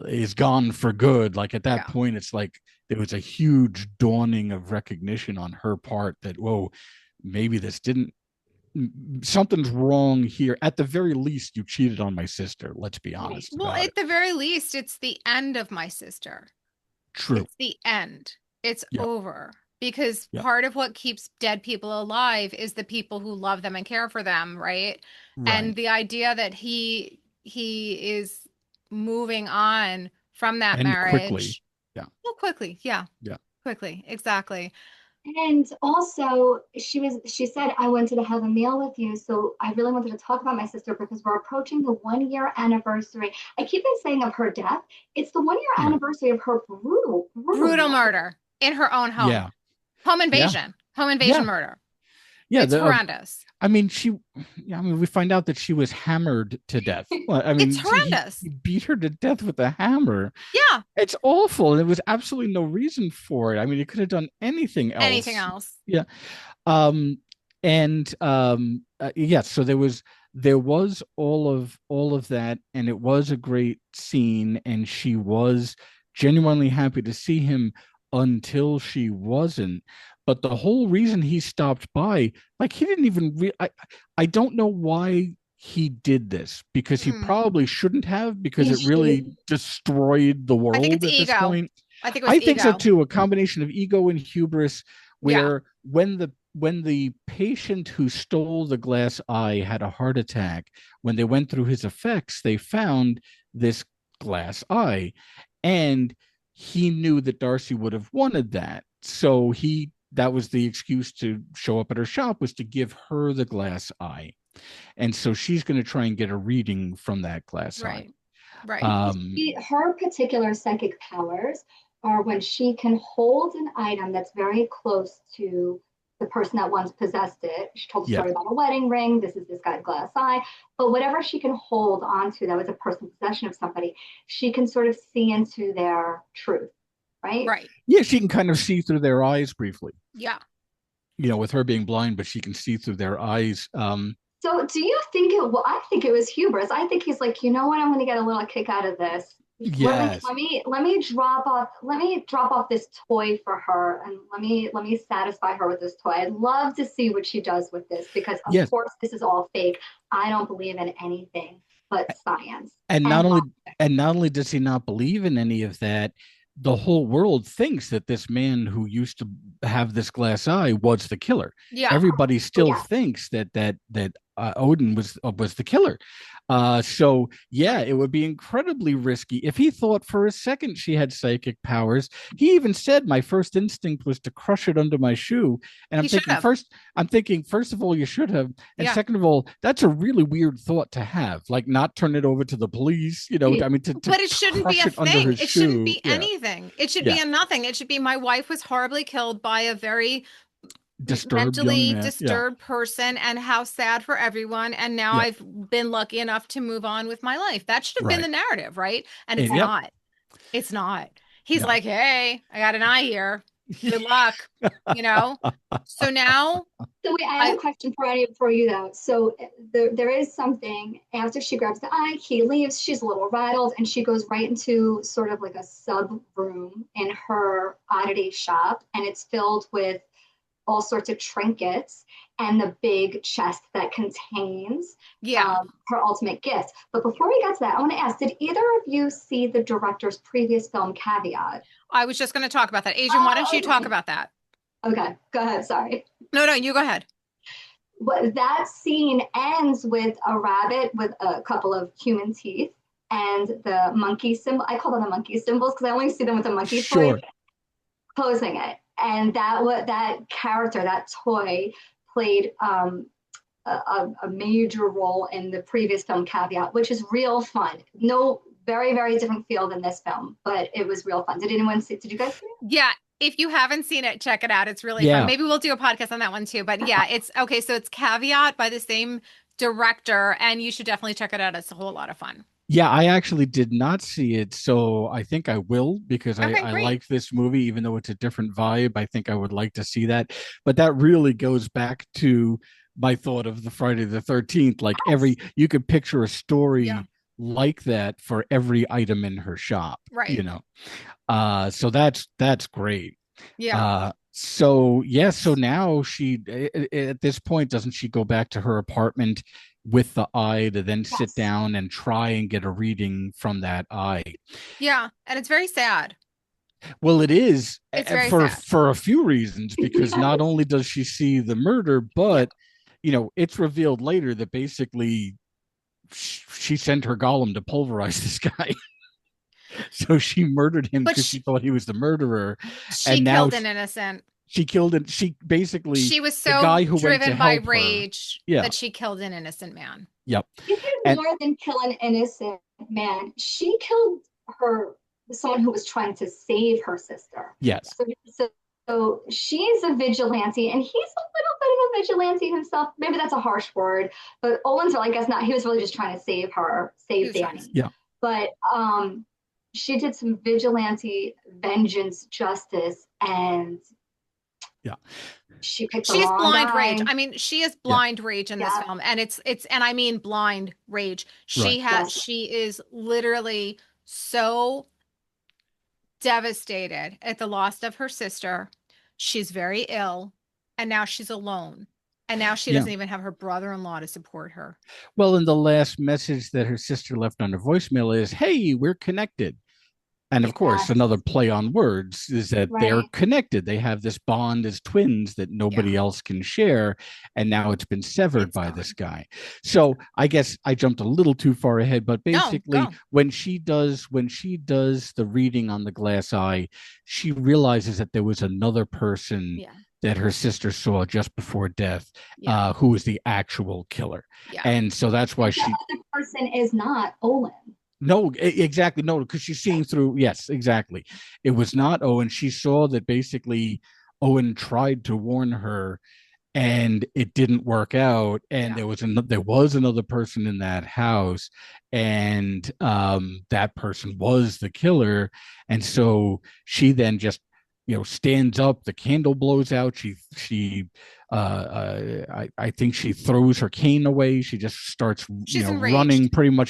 is gone for good. Like at that point, it's like there was a huge dawning of recognition on her part that, whoa, maybe this didn't, something's wrong here. At the very least, you cheated on my sister. Let's be honest. Well, at the very least, it's the end of my sister. True. It's the end. It's over. Because part of what keeps dead people alive is the people who love them and care for them, right? And the idea that he is moving on from that marriage quickly. Well, quickly. Yeah. Quickly. Exactly. And also, she said, I wanted to have a meal with you. So I really wanted to talk about my sister because we're approaching the 1-year anniversary. I keep on saying of her death. It's the 1-year anniversary of her brutal murder in her own home. Yeah. Home invasion. Home invasion murder. Yeah. It's horrendous. I mean, we find out that she was hammered to death. Well, I mean, it's horrendous. He beat her to death with a hammer. Yeah. It's awful. There was absolutely no reason for it. I mean, he could have done anything else. Anything else. Yeah. So there was all of that, and it was a great scene, and she was genuinely happy to see him until she wasn't. But the whole reason he stopped by, like he didn't even I don't know why he did this, because he probably shouldn't have, because it really destroyed the world at this point. I think it was think so too. A combination of ego and hubris, where when the patient who stole the glass eye had a heart attack, when they went through his effects, they found this glass eye, and he knew that Darcy would have wanted that. So that was the excuse to show up at her shop, was to give her the glass eye. And so she's going to try and get a reading from that glass eye. Right. Her particular psychic powers are when she can hold an item that's very close to the person that once possessed it. She told a story about a wedding ring. This is this guy's glass eye. But whatever she can hold onto that was a personal possession of somebody, she can sort of see into their truth. Right. Yeah, she can kind of see through their eyes briefly. Yeah. With her being blind, but she can see through their eyes. So do you think I think it was hubris. I think he's like, you know what, I'm going to get a little kick out of this. Yes. Let me drop off this toy for her, and let me satisfy her with this toy. I'd love to see what she does with this, because of course this is all fake. I don't believe in anything but science. And not only does he not believe in any of that, the whole world thinks that this man who used to have this glass eye was the killer. Yeah. Everybody still thinks that Odin was the killer. So it would be incredibly risky. If he thought for a second she had psychic powers, he even said, my first instinct was to crush it under my shoe. And I'm thinking, first of all, you should have. And second of all, that's a really weird thought to have, like not turn it over to the police, I mean, but it shouldn't be a thing. It shouldn't be anything. It should be a nothing. It should be, my wife was horribly killed by a very mentally disturbed person, and how sad for everyone, and now I've been lucky enough to move on with my life. That should have been the narrative, right? And it's not. He's like, hey, I got an eye here, good luck. So now I have a question for you though. So there is something after she grabs the eye, he leaves, she's a little rattled, and she goes right into sort of like a sub room in her Oddity shop, and it's filled with all sorts of trinkets and the big chest that contains her ultimate gift. But before we get to that, I want to ask, did either of you see the director's previous film, Caveat? I was just going to talk about that. Adrian, why don't you talk about that? Okay, go ahead. Sorry. No, you go ahead. But that scene ends with a rabbit with a couple of human teeth and the monkey symbol. I call them the monkey symbols because I only see them with the monkey toy. closing it. And that character, that toy, played a major role in the previous film Caveat, which is real fun. No, very, very different feel than this film, but it was real fun. Did you guys see it? Yeah. If you haven't seen it, check it out. It's really fun. Maybe we'll do a podcast on that one too. But yeah, it's okay. So it's Caveat by the same director, and you should definitely check it out. It's a whole lot of fun. Yeah, I actually did not see it, so I think I will, because I like this movie, even though it's a different vibe. I think I would like to see that. But that really goes back to my thought of the Friday the 13th. Like you could picture a story like that for every item in her shop, right? So that's great. Yeah. So now she, at this point, doesn't she go back to her apartment with the eye to then sit down and try and get a reading from that eye? Yeah, and it's very sad. Well, it is. It's very for sad. For a few reasons, because not only does she see the murder, but it's revealed later that basically she sent her golem to pulverize this guy. So she murdered him because she thought he was the murderer. She killed an innocent. She killed it. She basically, she was so the guy who driven by rage that she killed an innocent man. Yep. She did more than kill an innocent man. She killed someone who was trying to save her sister. Yes. So she's a vigilante, and he's a little bit of a vigilante himself. Maybe that's a harsh word, but Olin's, I guess not. He was really just trying to save Danny. Yeah. But she did some vigilante vengeance justice, and she's blind rage. I mean, she is blind rage in this film, and it's and I mean blind rage. She is literally so devastated at the loss of her sister. She's very ill, and now she's alone. And now she doesn't even have her brother-in-law to support her. Well, and the last message that her sister left on her voicemail is, "Hey, we're connected." And of course, another play on words is that they're connected. They have this bond as twins that nobody else can share. And now it's been severed by this guy. So I guess I jumped a little too far ahead, but basically when she does the reading on the glass eye, she realizes that there was another person that her sister saw just before death, who was the actual killer. And so that's why the other person is not Olin. No, exactly. No, because she's seeing through. Yes, exactly. It was not Owen. She saw that basically Owen tried to warn her, and it didn't work out. And there was another person in that house, and that person was the killer. And so she then just stands up. The candle blows out. I think she throws her cane away. She just starts running pretty much.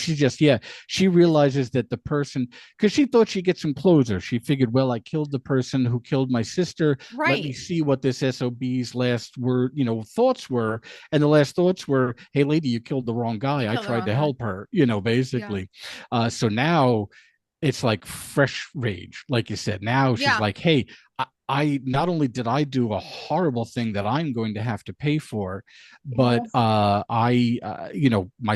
She realizes that the person, because she thought she'd get some closure. She figured, well, I killed the person who killed my sister. Let me see what this SOB's last thoughts were. And the last thoughts were, hey lady, you killed the wrong guy. I tried to help her, basically. So now it's like fresh rage, like you said. Now she's like, hey, I not only did I do a horrible thing that I'm going to have to pay for, but my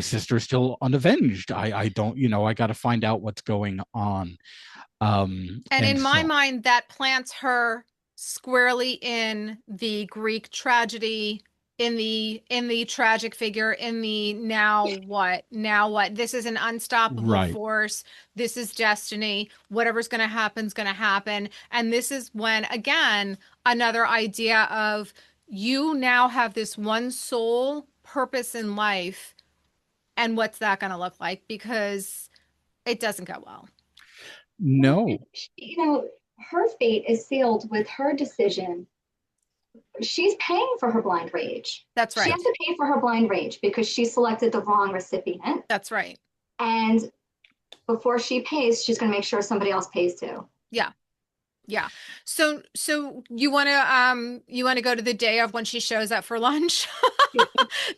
sister's still unavenged. I don't, I got to find out what's going on. And in my mind, that plants her squarely in the Greek tragedy, in the tragic figure, in the now what, this is an unstoppable force. This is destiny. Whatever's going to happen is going to happen. And this is when, again, another idea of you now have this one sole purpose in life. And what's that going to look like? Because it doesn't go well. No. Her fate is sealed with her decision. She's paying for her blind rage. That's right. She has to pay for her blind rage because she selected the wrong recipient. That's right. And before she pays, she's going to make sure somebody else pays too. Yeah. Yeah. So you want to go to the day of when she shows up for lunch?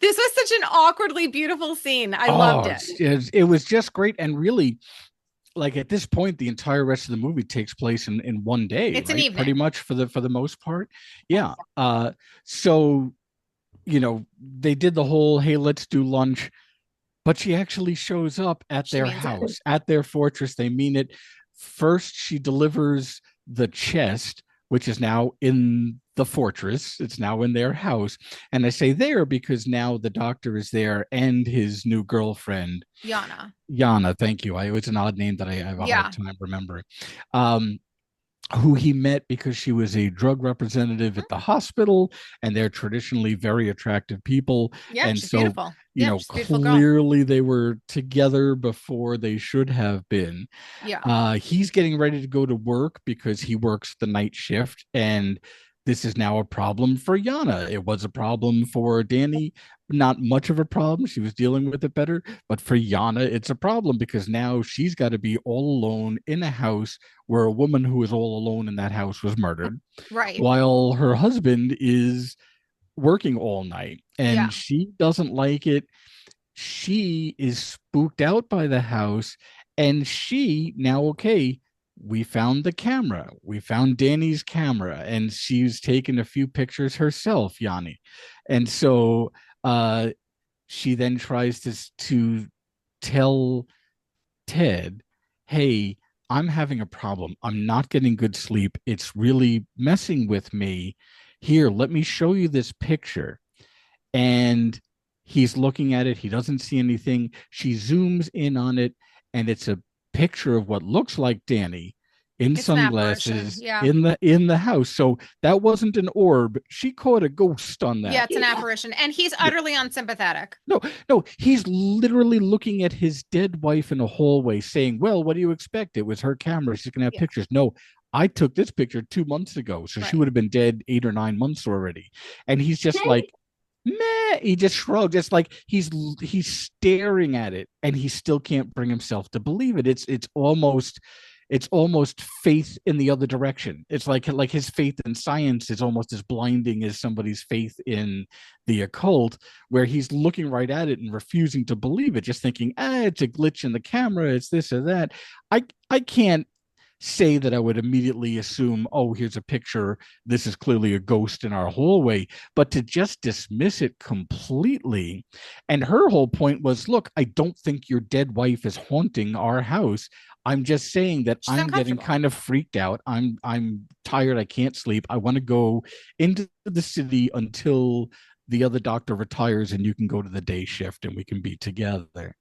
This was such an awkwardly beautiful scene. I loved it. It was just great. And really, like at this point, the entire rest of the movie takes place in one day. It's an evening, pretty much for the most part. Yeah. So, they did the whole, hey, let's do lunch, but she actually shows up at their house, at their fortress. They mean it. First, she delivers the chest which is now in the fortress. It's now in their house. And I say there because now the doctor is there and his new girlfriend, Yana. Yana. Thank you. It's an odd name that I have a Yeah. hard time remembering. Who he met because she was a drug representative at the hospital, and they're traditionally very attractive people. Yeah, And she's so, beautiful. Yeah, she's a beautiful girl. clearly they were together before they should have been. Yeah. He's getting ready to go to work because he works the night shift, and this is now a problem for Yana. It was a problem for Danny, not much of a problem. She was dealing with it better. But for Yana, it's a problem because now she's got to be all alone in a house where a woman who was all alone in that house was murdered, Right. while her husband is working all night, and Yeah. she doesn't like it. She is spooked out by the house, and she now, okay, we found the camera. We found Danny's camera, and she's taken a few pictures herself, Yanni. And so she then tries to tell Ted, hey, I'm having a problem. I'm not getting good sleep. It's really messing with me. Here, let me show you this picture. And he's looking at it. He doesn't see anything. She zooms in on it, and it's a picture of what looks like Danny in It's an apparition. sunglasses Yeah. in the house. So that wasn't an orb. She caught a ghost on that. Yeah, it's an apparition. And he's utterly unsympathetic. No, he's literally looking at his dead wife in a hallway saying, well, what do you expect? It was her camera. She's going to have pictures. No, I took this picture 2 months ago. So she would have been dead 8 or 9 months already. And he's just like, meh. He just shrugged. It's like he's staring at it, and he still can't bring himself to believe it. It's almost faith in the other direction. It's like his faith in science is almost as blinding as somebody's faith in the occult, where he's looking right at it and refusing to believe it, just thinking, it's a glitch in the camera, it's this or that. I can't say that I would immediately assume, oh, here's a picture, this is clearly a ghost in our hallway, but to just dismiss it completely. And her whole point was, look, I don't think your dead wife is haunting our house. I'm just saying that I'm getting kind of freaked out. I'm tired. I can't sleep. I want to go into the city until the other doctor retires and you can go to the day shift and we can be together.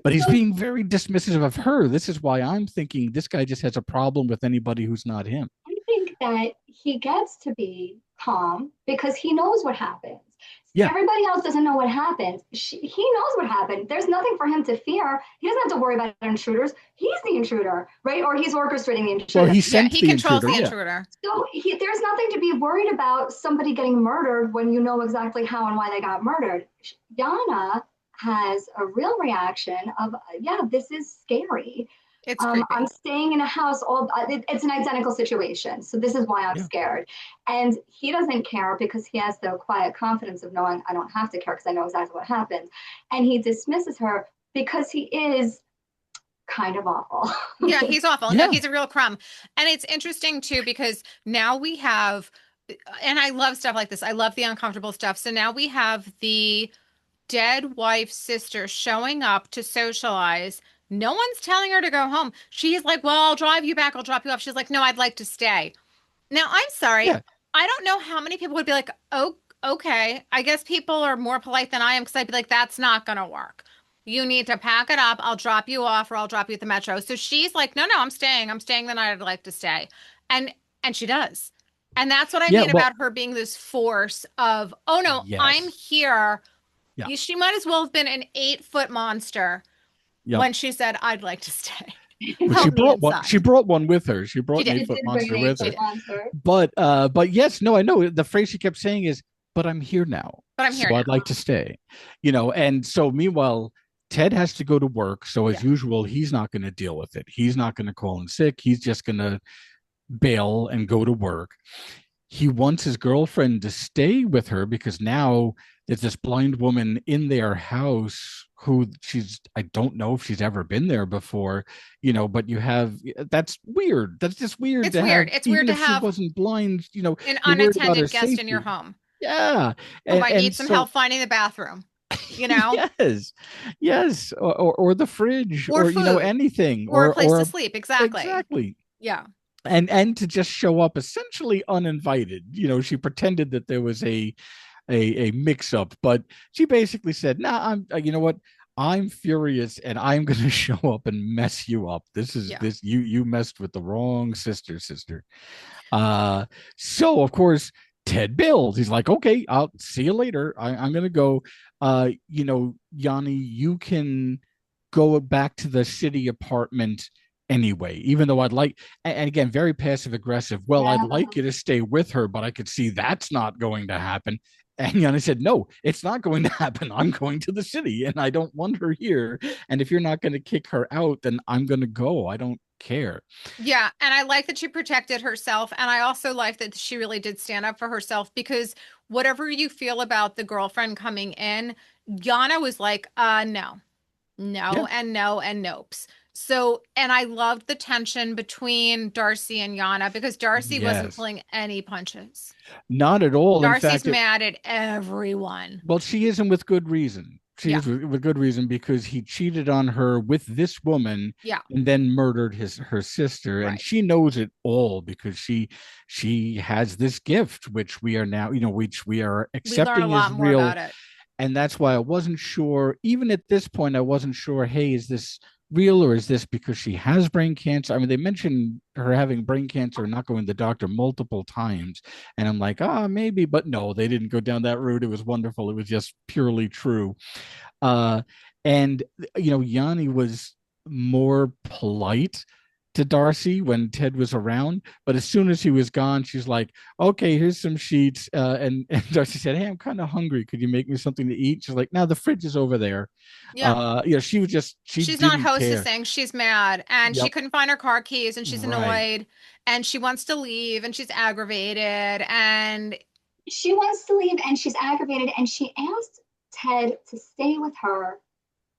But he's being very dismissive of her. This is why I'm thinking this guy just has a problem with anybody who's not him. I think that he gets to be calm because he knows what happens. Yeah. Everybody else doesn't know what happens. He knows what happened. There's nothing for him to fear. He doesn't have to worry about intruders. He's the intruder, right? Or he's orchestrating the intruder. Well, he controls the intruder. So there's nothing to be worried about somebody getting murdered when you know exactly how and why they got murdered. Yana has a real reaction of, this is scary. It's creepy. I'm staying in a house. It's an identical situation. So this is why I'm scared. And he doesn't care because he has the quiet confidence of knowing I don't have to care because I know exactly what happened. And he dismisses her because he is kind of awful. Yeah, he's awful. Yeah. No, he's a real crumb. And it's interesting too, because now we have, and I love stuff like this. I love the uncomfortable stuff. So now we have the dead wife's sister showing up to socialize. No one's telling her to go home. She's like, well, I'll drive you back. I'll drop you off. She's like, no, I'd like to stay. Now, I'm sorry. Yeah. I don't know how many people would be like, oh, okay. I guess people are more polite than I am because I'd be like, that's not going to work. You need to pack it up. I'll drop you off or I'll drop you at the metro. So she's like, no, I'm staying. I'm staying the night. I'd like to stay. And she does. And that's what I mean about her being this force of, oh, no, I'm here. Yeah. She might as well have been an 8-foot monster when she said, I'd like to stay. Well, she brought one with her. She brought an 8-foot monster with her. But yes, no, I know. The phrase she kept saying is, but I'm here now. But I'm here so now. I'd like to stay. And so meanwhile, Ted has to go to work. So as usual, he's not going to deal with it. He's not going to call in sick. He's just going to bail and go to work. He wants his girlfriend to stay with her because now there's this blind woman in their house who I don't know if she's ever been there before, but that's weird. That's just weird. It's weird. It's weird to have she wasn't blind, an unattended guest in your home. Yeah. Who might need some help finding the bathroom, Yes. Or the fridge or food. Anything. Or a place to sleep. Exactly. Exactly. Yeah. and to just show up essentially uninvited. She pretended that there was a mix up, but she basically said, "Nah, you know what? I'm furious, and I'm going to show up and mess you up. This is Yeah. this you messed with the wrong sister." Uh, so of course Ted builds. He's like, "Okay, I'll see you later. I'm going to go. Yanni, you can go back to the city apartment." Anyway, even though I'd like, and again, very passive aggressive. Well, I'd Yeah. like you to stay with her, but I could see that's not going to happen. And Yanni said, "No, it's not going to happen. I'm going to the city and I don't want her here. And if you're not going to kick her out, then I'm going to go. I don't care." Yeah, and I like that she protected herself, and I also like that she really did stand up for herself, because whatever you feel about the girlfriend coming in, Yana was like, no, Yeah. no, and no, and nopes. So, and I loved the tension between Darcy and Yana, because Darcy wasn't Yes. pulling any punches. Not at all. In Darcy's fact, mad at everyone. well, she isn't with good reason. She Yeah. is with good reason, because he cheated on her with this woman Yeah. and then murdered her sister. And Right. she knows it all because she has this gift, which we are now, which we are We learn a accepting lot as more real. about it. And that's why I wasn't sure, even at this point, I wasn't sure, hey, is this real, or is this because she has brain cancer? I mean, they mentioned her having brain cancer and not going to the doctor multiple times. And I'm like, maybe, but no, they didn't go down that route. It was wonderful. It was just purely true. Uh, and, Yanni was more polite to Darcy when Ted was around, but as soon as he was gone, she's like, "Okay, here's some sheets." And Darcy said, "Hey, I'm kind of hungry. Could you make me something to eat?" She's like, "No, the fridge is over there." Yeah. She was just she She's not didn't care. hostessing. She's mad, and she Yep. couldn't find her car keys, and she's Right. annoyed, and she wants to leave, and she's aggravated, and She wants to leave and she's aggravated, and she asked Ted to stay with her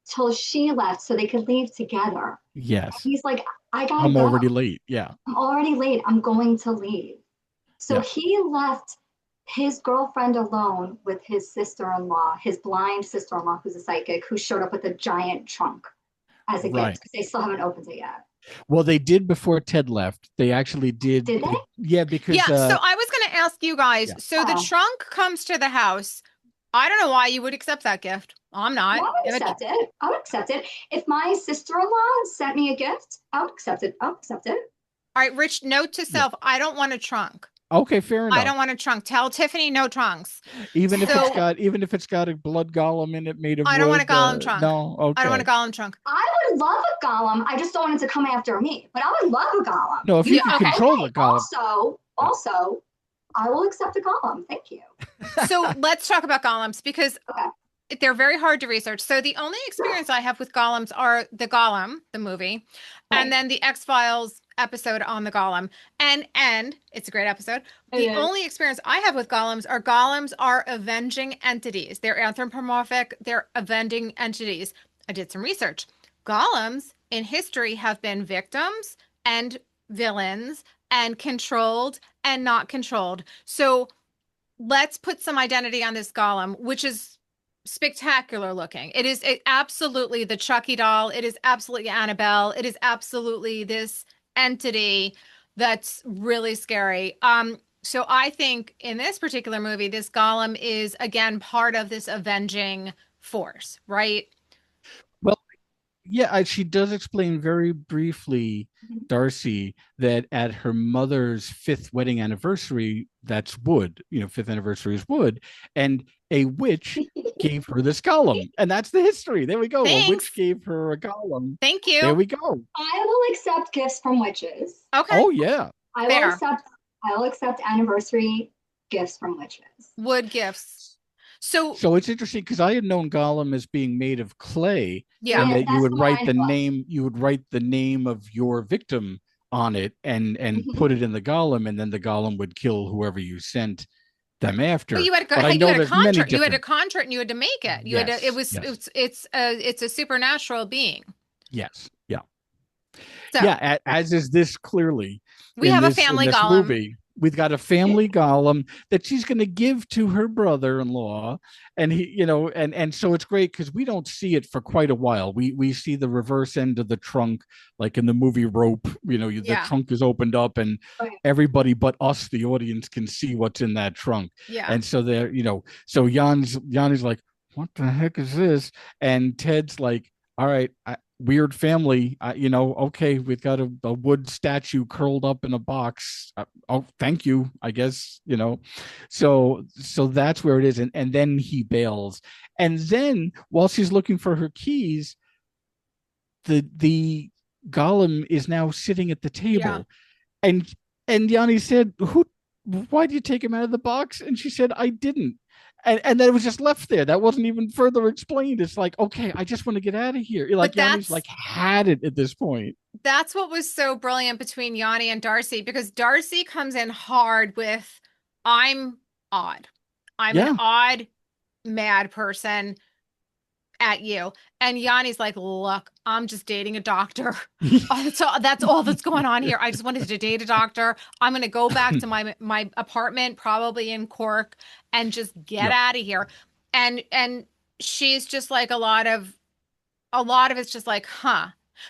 till she left so they could leave together. Yes. He's like, I gotta I'm go. already late. Yeah. I'm already late. I'm going to leave. So Yeah. he left his girlfriend alone with his sister-in-law, his blind sister-in-law, who's a psychic, who showed up with a giant trunk as a Right. gift, because they still haven't opened it yet. Well, they did before Ted left. They actually did. Did they? Yeah, because yeah. So I was going to ask you guys. Yeah. So the Oh. trunk comes to the house. I don't know why you would accept that gift. I'm not. Well, I would If it- accept it. I would accept it. If my sister-in-law sent me a gift, I would accept it. I would accept it. All right, Rich, note to self, I don't want a trunk. Okay, fair enough. I don't want a trunk. Tell Tiffany no trunks. Even if So- it's got a blood golem in it made of I don't want a wood, golem trunk. No, okay. I don't want a golem trunk. I would love a golem. I just don't want it to come after me. But I would love a golem. No, if you Yeah, can okay. control the golem. Also, I will accept a golem. Thank you. So let's talk about golems, because Okay. they're very hard to research. So the only experience I have with golems are the Golem, the movie, Right. and then the X-Files episode on the Golem. And it's a great episode. The It is. only experience I have with golems are avenging entities. They're anthropomorphic, they're avenging entities. I did some research. Golems in history have been victims and villains and controlled and not controlled. So let's put some identity on this golem, which is spectacular looking. It is absolutely the Chucky doll. It is absolutely Annabelle. It is absolutely this entity that's really scary. So I think in this particular movie, this golem is again part of this avenging force, right? Well, yeah, she does explain very briefly, Darcy, that at her mother's 5th wedding anniversary, that's wood, 5th anniversary is wood, and a witch gave her this golem, and that's the history. There we go. Thanks. A witch gave her a golem. Thank you. There we go. I will accept gifts from witches. Okay. Oh yeah. I Fair. will accept anniversary gifts from witches. Wood gifts. So So it's interesting because I had known golem as being made of clay, yeah. and Yeah, that you that's would what write mine the was. name. You would write the name of your victim on it, and Mhm. put it in the golem, and then the golem would kill whoever you sent them after. Well, you had to go, But I you know had to there's many conjure, you had to different- conjure it, and you had to make it. You had to, Yes, yes. it's a supernatural being. Yes, yeah, So yeah. As is this clearly. we in have a this- family in this golem. movie. we've got a family golem that she's going to give to her brother-in-law, and he, and so it's great because we don't see it for quite a while. We see the reverse end of the trunk, like in the movie Rope. The trunk is opened up, and everybody but us, the audience, can see what's in that trunk. Yeah. And so there, so Yanni's like, what the heck is this? And Ted's like, all right, weird family, okay, we've got a wood statue curled up in a box. Oh, thank you, I guess. So that's where it is. And then he bails. And then while she's looking for her keys, the golem is now sitting at the table. And Yanni said, why did you take him out of the box? And she said, I didn't. And then it was just left there. That wasn't even further explained. It's like, okay, I just want to get out of here. Like Yanni's like had it at this point. That's what was so brilliant between Yanni and Darcy, because Darcy comes in hard with, I'm odd. I'm an odd, mad person at you. And Yanni's like, look, I'm just dating a doctor. So that's all that's going on here. I just wanted to date a doctor. I'm going to go back to my apartment, probably in Cork, and just get out of here. And she's just like, a lot of it's just like, huh?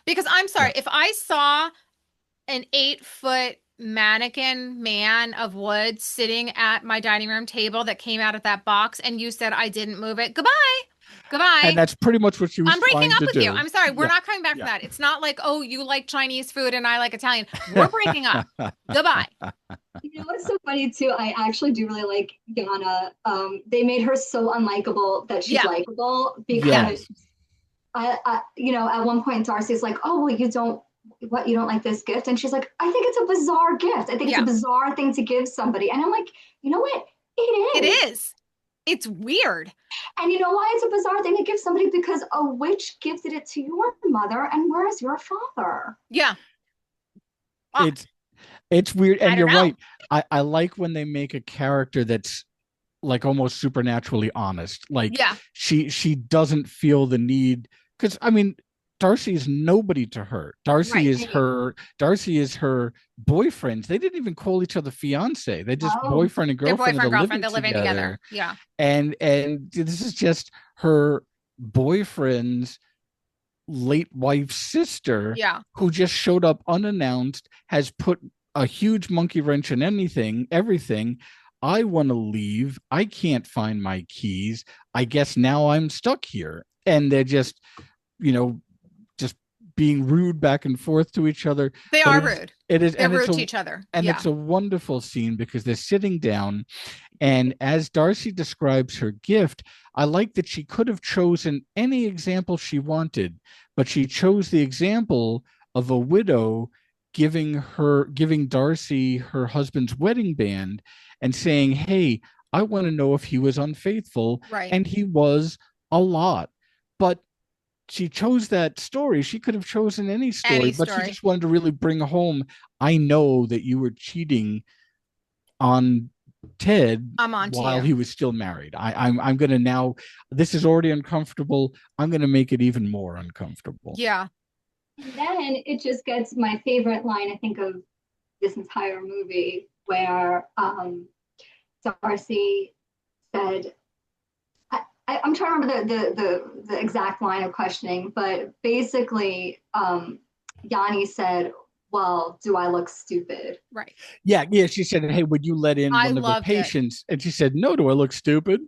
Because I'm sorry, if I saw an 8-foot mannequin man of wood sitting at my dining room table that came out of that box, and you said I didn't move it, goodbye. And that's pretty much what she was I'm breaking up with do. you. I'm sorry. We're not coming back from that. It's not like, oh, you like Chinese food and I like Italian. We're breaking up. Goodbye. You know what's so funny too? I actually do really like Yana. They made her so unlikable that she's likable, because I at one point Darcy's like, oh, well, you don't like this gift? And she's like, I think it's a bizarre gift. I think it's a bizarre thing to give somebody. And I'm like, you know what? It is. It is. It's weird. And you know why it's a bizarre thing to give somebody? Because a witch gifted it to your mother, and where's your father? Yeah. It's weird. And you're right. I like when they make a character that's like almost supernaturally honest. Like she doesn't feel the need, because I mean, Darcy is nobody to her. Darcy is her boyfriend. They didn't even call each other fiance. They're just boyfriend and girlfriend. They're living together. Yeah. And this is just her boyfriend's late wife's sister, who just showed up unannounced, has put a huge monkey wrench in everything. I want to leave. I can't find my keys. I guess now I'm stuck here. And they're just, just being rude back and forth to each other. They are rude. They're rude to each other. And it's a wonderful scene because they're sitting down, and as Darcy describes her gift, I like that she could have chosen any example she wanted, but she chose the example of a widow giving Darcy her husband's wedding band and saying, hey, I want to know if he was unfaithful. Right. And he was a lot. But she chose that story. She could have chosen any story, but she just wanted to really bring home, I know that you were cheating on Ted while he was still married. I'm going to now, this is already uncomfortable. I'm going to make it even more uncomfortable. Yeah. And then it just gets my favorite line, I think, of this entire movie, where Darcy said, I'm trying to remember the exact line of questioning, but basically, Yanni said, well, do I look stupid? Right. Yeah. She said, hey, would you let in one of the patients? And she said, no, do I look stupid?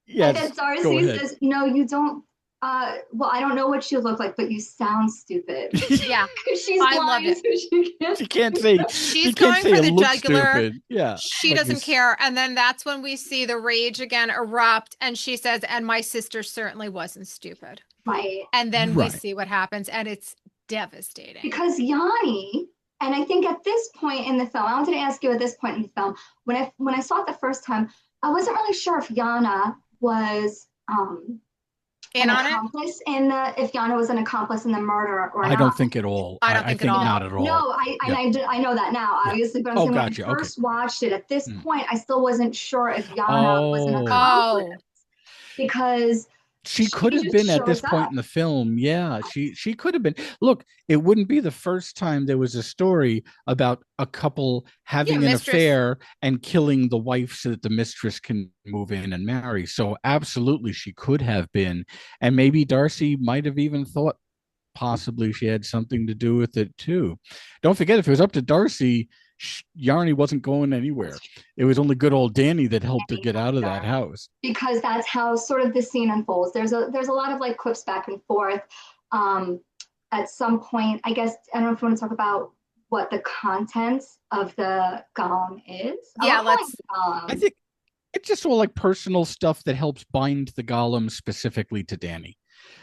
Yes. And Darcy says, no, you don't. Well, I don't know what you look like, but you sound stupid. Yeah. She's blind, so she can't say. She's going for the jugular. Stupid. Yeah. She doesn't care. And then that's when we see the rage again erupt. And she says, and my sister certainly wasn't stupid. Right. And then we see what happens. And it's devastating. Because Yanni, and I think at this point in the film, I wanted to ask you at this point in the film, when I saw it the first time, I wasn't really sure if Yana was if Yana was an accomplice in the murder or not. I don't think at all. I think not at all. No, I know that now, obviously, but I'm saying when I first watched it, at this point, I still wasn't sure if Yana was an accomplice. Because She She could have just been at this shows point up. in the film. Yeah, she could have been. Look, it wouldn't be the first time there was a story about a couple Yeah, having an mistress. affair and killing the wife so that the mistress can move in and marry. So absolutely she could have been. And maybe Darcy might have even thought possibly she had something to do with it too. Don't forget, if it was up to Darcy, Yarny wasn't going anywhere. It was only good old Danny that helped her get out of that house. Because that's how sort of the scene unfolds. There's a lot of like quips back and forth. Um, at some point, I guess I don't know if you want to talk about what the contents of the golem is. Yeah, I'm calling let's. it golem. I think it's just all like personal stuff that helps bind the golem specifically to Danny.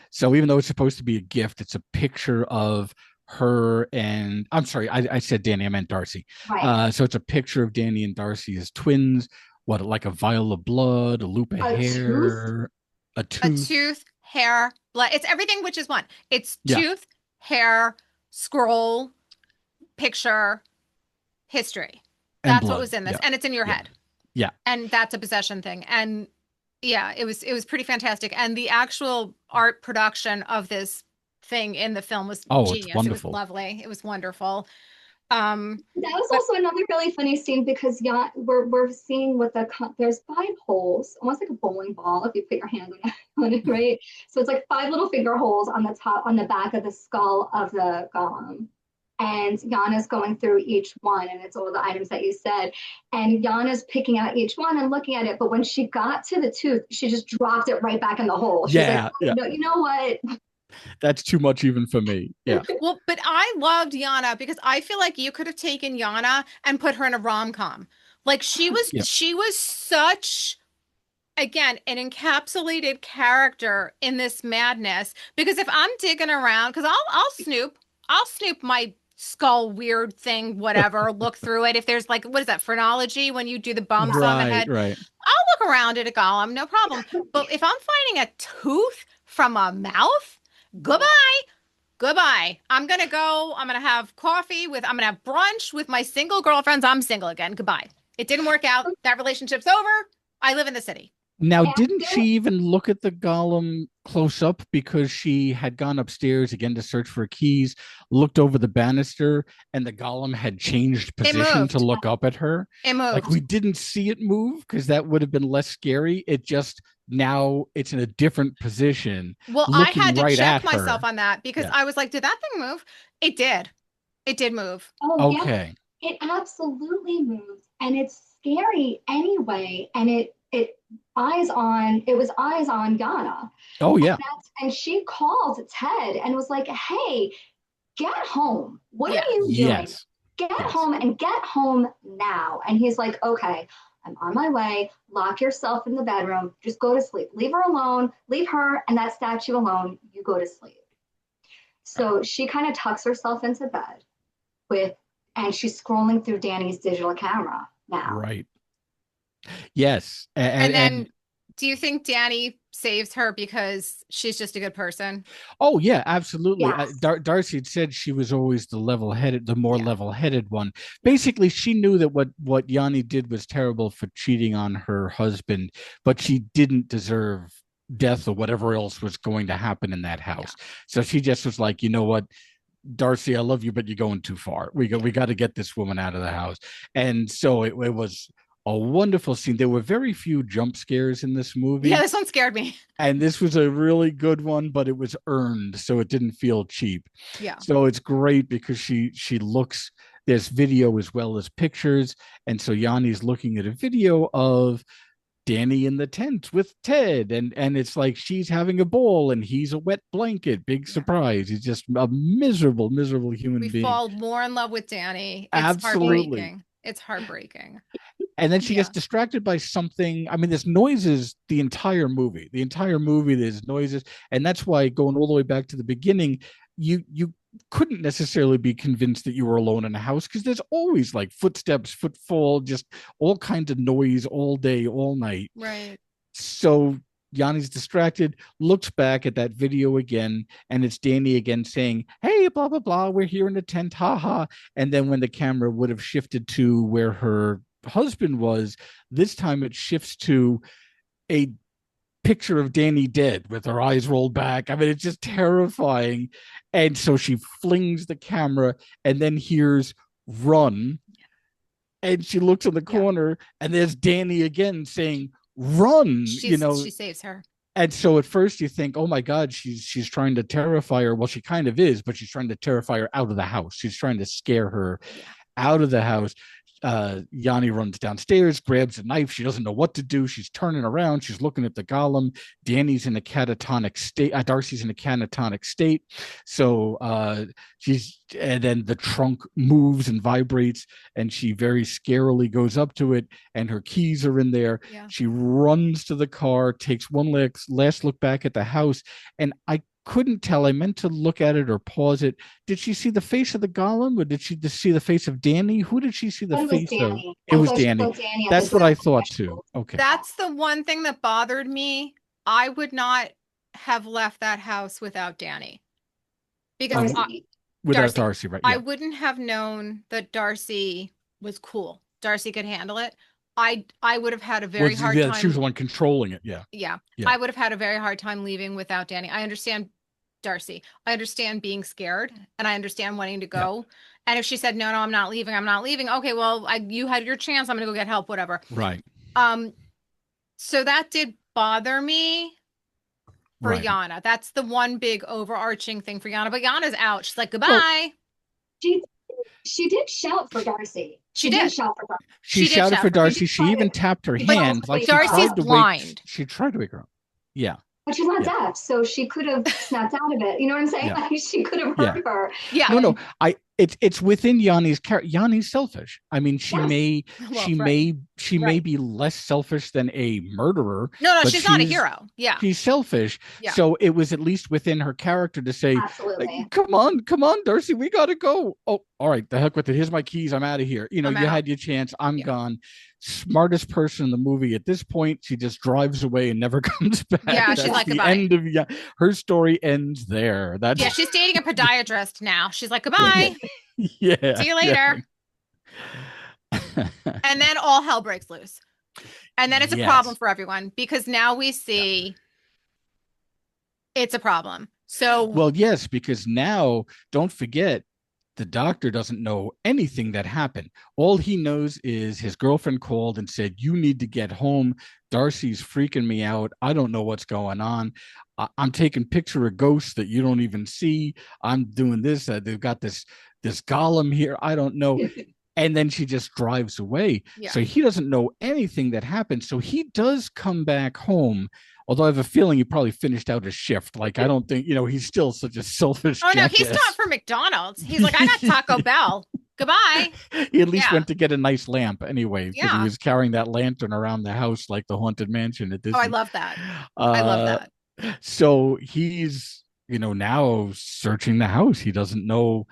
So even though it's supposed to be a gift, it's a picture of her and I'm sorry, I said Danny, I meant Darcy. Right. So it's a picture of Danny and Darcy as twins. What, like a vial of blood, a loop of A tooth. hair, a A tooth. tooth, hair, blood. It's everything, which is one. It's Yeah. tooth, hair, scroll, picture, history. And That's what blood. was in this, Yeah. and it's in your Yeah. head. Yeah. And that's a possession thing. And yeah, it was pretty fantastic. And the actual art production of this thing in the film was Oh, it's genius. It was wonderful. lovely. It was wonderful. That was But- also another really funny scene because we're seeing what there's 5 holes, almost like a bowling ball if you put your hand on it, right? So it's like 5 little finger holes on the back of the skull of the golem. And Yana's going through each one, and it's all the items that you said. And Yana's picking out each one and looking at it. But when she got to the tooth, she just dropped it right back in the hole. She's Yeah, like, yeah. no, you know what? That's too much even for me. Yeah. Well, but I loved Yana because I feel like you could have taken Yana and put her in a rom-com. Like Yeah. she was such, again, an encapsulated character in this madness. Because if I'm digging around, because I'll snoop my skull weird thing, whatever, look through it. If there's like, what is that, phrenology, when you do the bumps on the head? Right. I'll look around at a golem, no problem. But if I'm finding a tooth from a mouth, goodbye. I'm gonna have coffee I'm gonna have brunch with my single girlfriends. I'm single again. Goodbye. It didn't work out. That relationship's over. I live in the city. Now, didn't she even look at the golem close up because she had gone upstairs again to search for keys, looked over the banister, and the golem had changed position to moved. look up at her? It moved. Like, we didn't see it move because that would have been less scary. It just, now it's in a different position. Well, I looking had to right check at her. myself on that because Yeah. I was like, did that thing move? It did. It did move. Oh, yeah. Okay. It absolutely moved, and it's scary anyway. And it was eyes on Yana. Oh, yeah. And she called Ted and was like, "Hey, get home. What Yeah. are you doing? Yes. Get Yes. home and get home now." And he's like, "Okay, I'm on my way. Lock yourself in the bedroom. Just go to sleep. Leave her alone. Leave her and that statue alone. You go to sleep." So she kind of tucks herself into bed and she's scrolling through Danny's digital camera now. Right. Yes. And then do you think Danny saves her because she's just a good person? Oh yeah, absolutely. Yes. Darcy had said she was always the more Yeah. level-headed one. Basically, she knew that what Yanni did was terrible for cheating on her husband, but she didn't deserve death or whatever else was going to happen in that house. So she just was like, you know what, Darcy, I love you, but you're going too far. We got to get this woman out of the house. And so it was a wonderful scene. There were very few jump scares in this movie. Yeah, this one scared me. And this was a really good one, but it was earned, so it didn't feel cheap. Yeah. So it's great because she looks, there's video as well as pictures. And so Yanni's looking at a video of Danny in the tent with Ted, and it's like she's having a ball and he's a wet blanket. Big surprise. He's just a miserable human We being. fall more in love with Danny. It's Absolutely. heartbreaking. It's heartbreaking. And then she gets distracted by something. I mean, there's noises the entire movie. There's noises. And that's why, going all the way back to the beginning, you couldn't necessarily be convinced that you were alone in a house because there's always like footsteps, footfall, just all kinds of noise all day, all night. Right. So Yanni's distracted, looks back at that video again, and it's Danny again saying, "Hey, blah, blah, blah, we're here in the tent, haha." And then when the camera would have shifted to where her husband was, this time it shifts to a picture of Danny dead with her eyes rolled back. I mean, it's just terrifying. And so she flings the camera and then hears run. And she looks in the corner and there's Danny again saying, run, she saves her. And so at first you think, oh my God, she's trying to terrify her. Well, she kind of is, but she's trying to terrify her out of the house. She's trying to scare her out of the house. Yanni runs downstairs, grabs a knife. She doesn't know what to do. She's turning around. She's looking at the golem. Danny's in a catatonic state. Darcy's in a catatonic state. So and then the trunk moves and vibrates, and she very scarily goes up to it, and her keys are in there. Yeah. She runs to the car, takes one last look back at the house, and I couldn't tell. I meant to look at it or pause it. Did she see the face of the golem, or did she just see the face of Danny? Who did she see the face of? It was Danny. That's what I thought too. Okay. That's the one thing that bothered me. I would not have left that house without Danny. Because without Darcy, right? Yeah. I wouldn't have known that Darcy was cool. Darcy could handle it. I would have had a very hard time. She was the one controlling it. Yeah. I would have had a very hard time leaving without Danny. I understand Darcy. I understand being scared, and I understand wanting to go. Yeah. And if she said, no, I'm not leaving. Okay, well, you had your chance. I'm going to go get help, whatever. Right. So that did bother me for Yana. That's the one big overarching thing for Yana. But Yana's out. She's like, goodbye. Well, she did shout for Darcy. She did. She shouted for Darcy. She even tapped her hand. Like Darcy's blind. She tried to wake her up. Yeah. But she's not deaf, so she could have snapped out of it. You know what I'm saying? Yeah. Like, she could have heard her. Yeah. No. It's within Yanni's character. Yanni's selfish. I mean, she may be less selfish than a murderer. No, she's not a hero. Yeah. She's selfish. Yeah. So it was at least within her character to say, absolutely. Come on, Darcy, we gotta go. Oh, all right, the heck with it. Here's my keys. I'm out of here. You had your chance. I'm gone. Smartest person in the movie at this point. She just drives away and never comes back. Yeah, she's like, goodbye. End of her story ends there. She's dating a podiatrist now. She's like, goodbye. Yeah. See you later. And then all hell breaks loose. And then it's a problem for everyone, because now we see it's a problem. So, well, yes, because now, don't forget, the doctor doesn't know anything that happened. All he knows is his girlfriend called and said, you need to get home. Darcy's freaking me out. I don't know what's going on. I'm taking picture of ghosts that you don't even see. I'm doing this. They've got this golem here. I don't know. And then she just drives away. Yeah. So he doesn't know anything that happened. So he does come back home. Although I have a feeling he probably finished out his shift. Like, I don't think, he's still such a selfish jackass. No, he stopped for McDonald's. He's like, I got Taco Bell. Goodbye. He at least went to get a nice lamp anyway, because he was carrying that lantern around the house like the Haunted Mansion at Disney. Oh, I love that. I love that. So he's, now searching the house. He doesn't know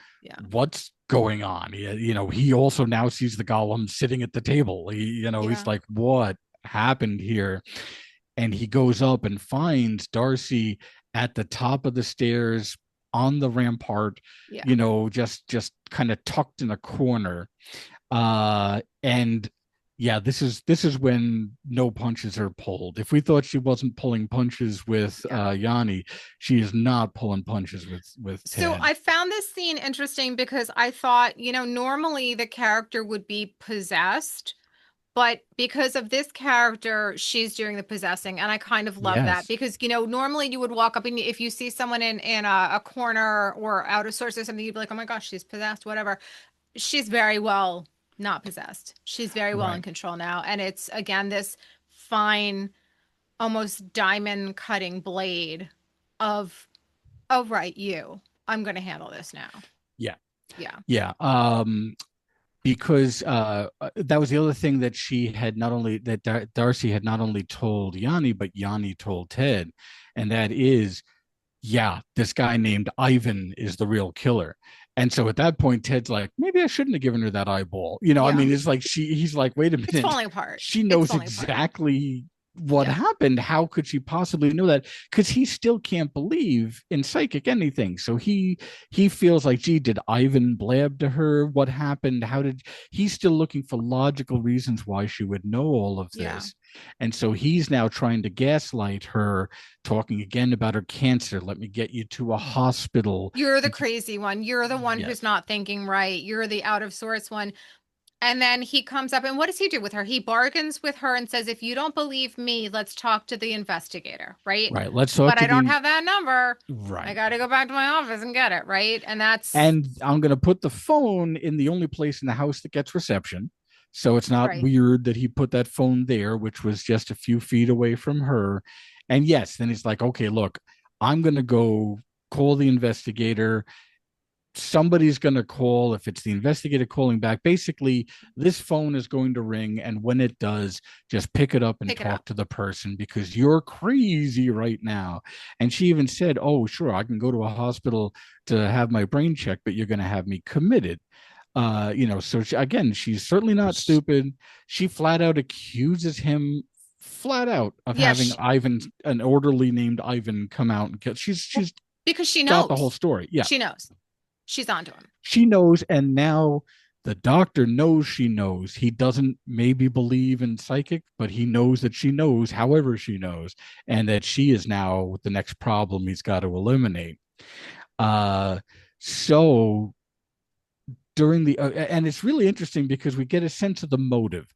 what's going on. He also now sees the golem sitting at the table. He's like, what happened here? And he goes up and finds Darcy at the top of the stairs on the rampart, just kind of tucked in a corner. And this is when no punches are pulled. If we thought she wasn't pulling punches with Yanni, she is not pulling punches with Ted. So I found this scene interesting because I thought, normally the character would be possessed. But because of this character, she's doing the possessing. And I kind of love that, because, normally you would walk up and if you see someone in a corner or out of sorts or something, you'd be like, oh my gosh, she's possessed, whatever. She's very well not possessed. She's very well in control now. And it's, again, this fine, almost diamond cutting blade of, oh, right, I'm going to handle this now. Yeah. Yeah. Yeah. Because that was the other thing that Darcy had not only told Yanni, but Yanni told Ted, and that is, this guy named Ivan is the real killer. And so at that point, Ted's like, maybe I shouldn't have given her that eyeball. I mean, it's like he's like, wait a minute, it's falling apart. She knows exactly what happened. How could she possibly know that? Because he still can't believe in psychic anything. So he feels like, gee, did Ivan blab to her? What happened? How did he's still looking for logical reasons why she would know all of this. And so he's now trying to gaslight her, talking again about her cancer. Let me get you to a hospital. You're the crazy one. You're the one Yes. who's not thinking right. You're the out of sorts one. And then he comes up, and what does he do with her? He bargains with her and says, if you don't believe me, let's talk to the investigator, right? Right. Let's talk But to I don't have that number. Right. I got to go back to my office and get it, right? And I'm going to put the phone in the only place in the house that gets reception. So it's not weird that he put that phone there, which was just a few feet away from her. And yes, then he's like, okay, look, I'm going to go call the investigator. Somebody's going to call. If it's the investigator calling back, basically this phone is going to ring, and when it does, just pick it up and talk to the person, because you're crazy right now. And she even said, oh sure, I can go to a hospital to have my brain checked, but you're going to have me committed. So she's certainly not stupid. She flat out accuses him of having Ivan, an orderly named Ivan, come out and kill. She's because she knows got the whole story. Yeah, she knows. She's onto him. She knows, and now the doctor knows she knows. He doesn't maybe believe in psychic, but he knows that she knows, however she knows, and that she is now the next problem he's got to eliminate. So during the and it's really interesting because we get a sense of the motive.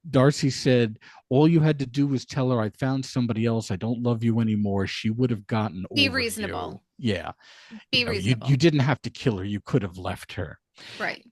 Darcy said, all you had to do was tell her I found somebody else, I don't love you anymore, she would have gotten over. Be reasonable. You. Yeah. Be reasonable. You didn't have to kill her, you could have left her. Right.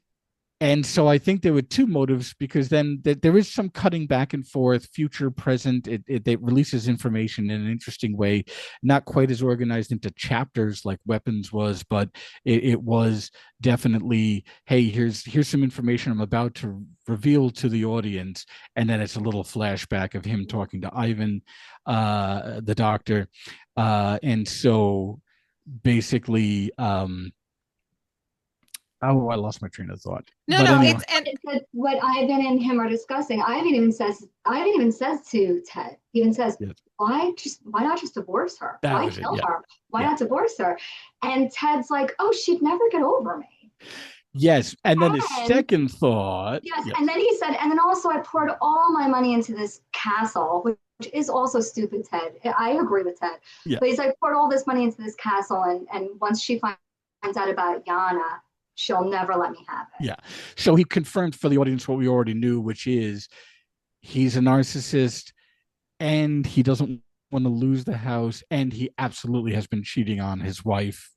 And so I think there were two motives, because then there is some cutting back and forth, future, present. It releases information in an interesting way, not quite as organized into chapters like Weapons was, but it was definitely, hey, here's some information I'm about to reveal to the audience. And then it's a little flashback of him talking to Ivan, the doctor. And so basically, oh, I lost my train of thought. Anyway. It's what Ivan and him are discussing. Ivan even says to Ted, why not just divorce her? Why kill her? Why not divorce her? And Ted's like, oh, she'd never get over me. Yes. And then his second thought. Yes. And then he said, and then also I poured all my money into this castle, which is also stupid, Ted. I agree with Ted. Yeah. But he's like, poured all this money into this castle, and once she finds out about Yana, she'll never let me have it. Yeah. So he confirmed for the audience what we already knew, which is he's a narcissist and he doesn't want to lose the house. And he absolutely has been cheating on his wife.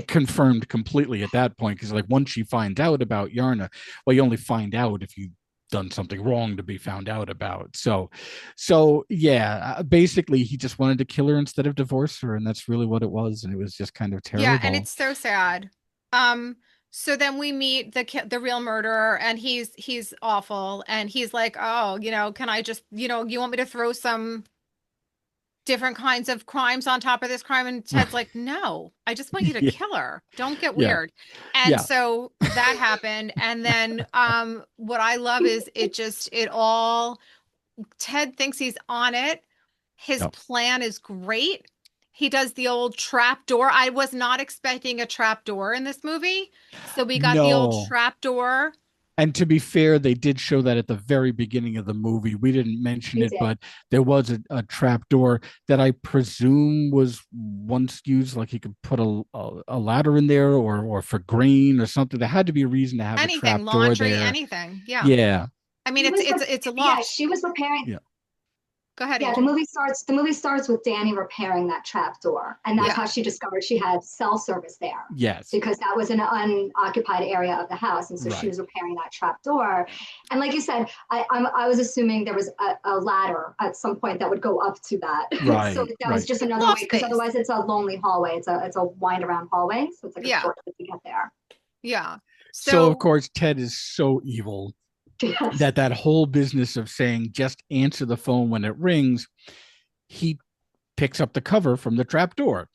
Confirmed completely at that point. Because like once she finds out about Yarna, well, you only find out if you've done something wrong to be found out about. So yeah, basically he just wanted to kill her instead of divorce her. And that's really what it was. And it was just kind of terrible. Yeah. And it's so sad. So then we meet the real murderer, and he's awful, and he's like, oh, can I just, you want me to throw some different kinds of crimes on top of this crime? And Ted's like, no, I just want you to kill her. Don't get weird. And so that happened. And then what I love is Ted thinks he's on it. His plan is great. He does the old trap door. I was not expecting a trap door in this movie. So we got the old trap door. And to be fair, they did show that at the very beginning of the movie. We didn't mention it, but there was a trap door that I presume was once used, like he could put a ladder in there or for grain or something. There had to be a reason to have a trap door there. Anything. Yeah. Yeah. I mean, it's a lot. Yeah, she was repairing. Yeah. Go ahead. Yeah, Angel. the movie starts with Danny repairing that trap door, and that's how she discovered she had cell service there. Yes, because that was an unoccupied area of the house, and so she was repairing that trap door. And like you said, I was assuming there was a ladder at some point that would go up to that. Right. So that was just another way, because otherwise it's a lonely hallway. It's a wind around hallway, so it's like a shortcut to get there. Yeah. So of course Ted is so evil. Yes. That whole business of saying just answer the phone when it rings, he picks up the cover from the trap door.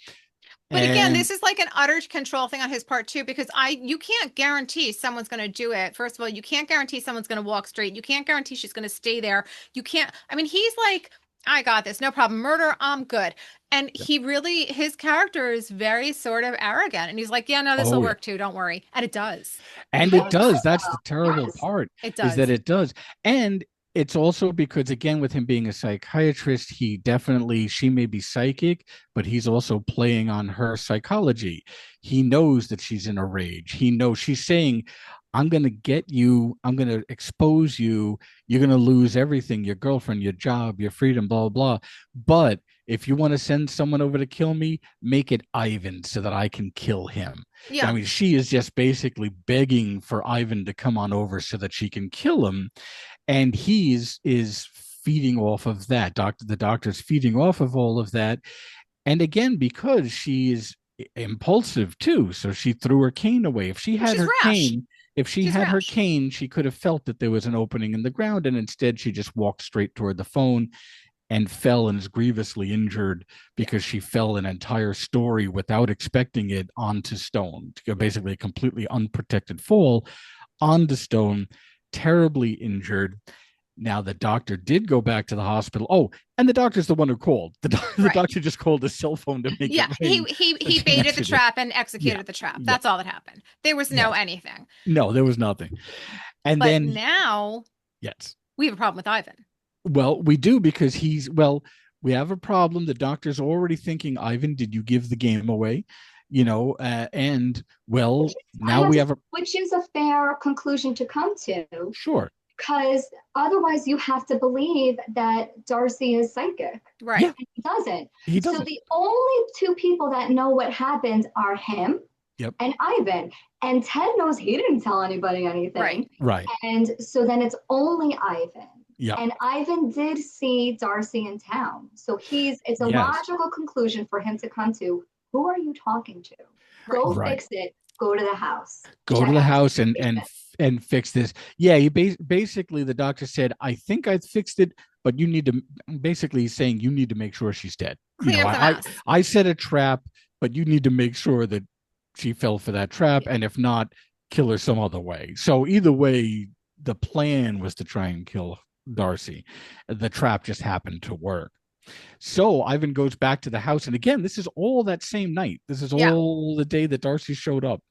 But again, And this is like an utter control thing on his part too, because you can't guarantee someone's going to do it. First of all, you can't guarantee someone's going to walk straight. You can't guarantee she's going to stay there. You can't, I mean, he's like, I got this, no problem. Murder, I'm good. And he really, his character is very sort of arrogant. And he's like, yeah, no, this will oh yeah. work too. Don't worry. And it does. And It it does. does. That's the terrible Yes. part, It is that does. it does. And it's also because, again, with him being a psychiatrist, she may be psychic, but he's also playing on her psychology. He knows that she's in a rage. He knows she's saying, I'm going to get you, I'm going to expose you. You're going to lose everything, your girlfriend, your job, your freedom, blah, blah, blah. But if you want to send someone over to kill me, make it Ivan so that I can kill him. Yeah. I mean, she is just basically begging for Ivan to come on over so that she can kill him. And is feeding off of that. The doctor's feeding off of all of that. And again, because she is impulsive too, so she threw her cane away. If she had She's her rash. cane, if she She's had her rash. cane, she could have felt that there was an opening in the ground, and instead she just walked straight toward the phone and fell and is grievously injured because she fell an entire story without expecting it onto stone. Basically, a completely unprotected fall onto stone, terribly injured. Now the doctor did go back to the hospital. Oh, and the doctor's the one who called. The Right. doctor just called his cell phone to make Yeah, it ring. he baited the trap and executed Yeah. the trap. Yeah. That's all that happened. There was no Yes. anything. No, there was nothing. And But then now yes. we have a problem with Ivan. Well, we do, because we have a problem. The doctor's already thinking, Ivan, did you give the game away? And well, now we have a which is a fair conclusion to come to, sure. because otherwise you have to believe that Darcy is psychic. Right. Yeah. He doesn't. He So doesn't. the only two people that know what happened are him Yep. and Ivan. And Ted knows he didn't tell anybody anything. Right. Right. And so then it's only Ivan. Yeah. And Ivan did see Darcy in town. So it's a Yes. logical conclusion for him to come to. Who are you talking to? Go Right. fix it. Go to the house. Go Check to the out house the and fix this. Yeah, basically the doctor said, I think I fixed it, but you need to, basically he's saying you need to make sure she's dead. Clean up the mess. I set a trap, but you need to make sure that she fell for that trap, and if not, kill her some other way. So either way, the plan was to try and kill Darcy. The trap just happened to work. So Ivan goes back to the house, and again, this is all that same night. This is all the day that Darcy showed up.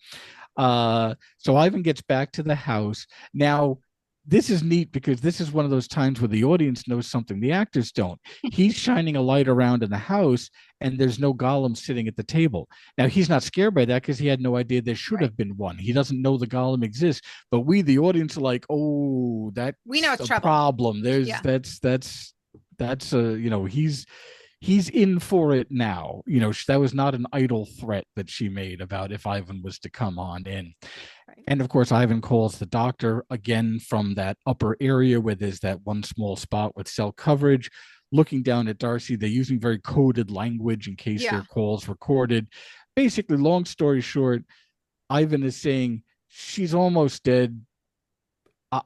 So Ivan gets back to the house. Now, this is neat because this is one of those times where the audience knows something the actors don't. He's shining a light around in the house, and there's no golem sitting at the table. Now, he's not scared by that because he had no idea there should have been one. He doesn't know the golem exists. But we, the audience, are like, oh, that's We know it's a trouble. problem. That's he's in for it now. That was not an idle threat that she made about if Ivan was to come on in. Right. And of course, Ivan calls the doctor again from that upper area where there's that one small spot with cell coverage, looking down at Darcy. They're using very coded language in case their call's recorded. Basically, long story short, Ivan is saying, she's almost dead.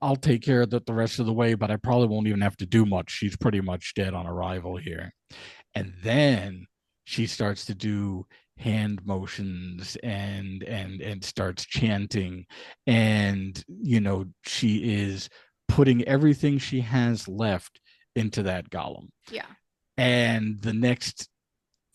I'll take care of that the rest of the way, but I probably won't even have to do much. She's pretty much dead on arrival here. And then she starts to do hand motions and starts chanting, and she is putting everything she has left into that golem. Yeah. And the next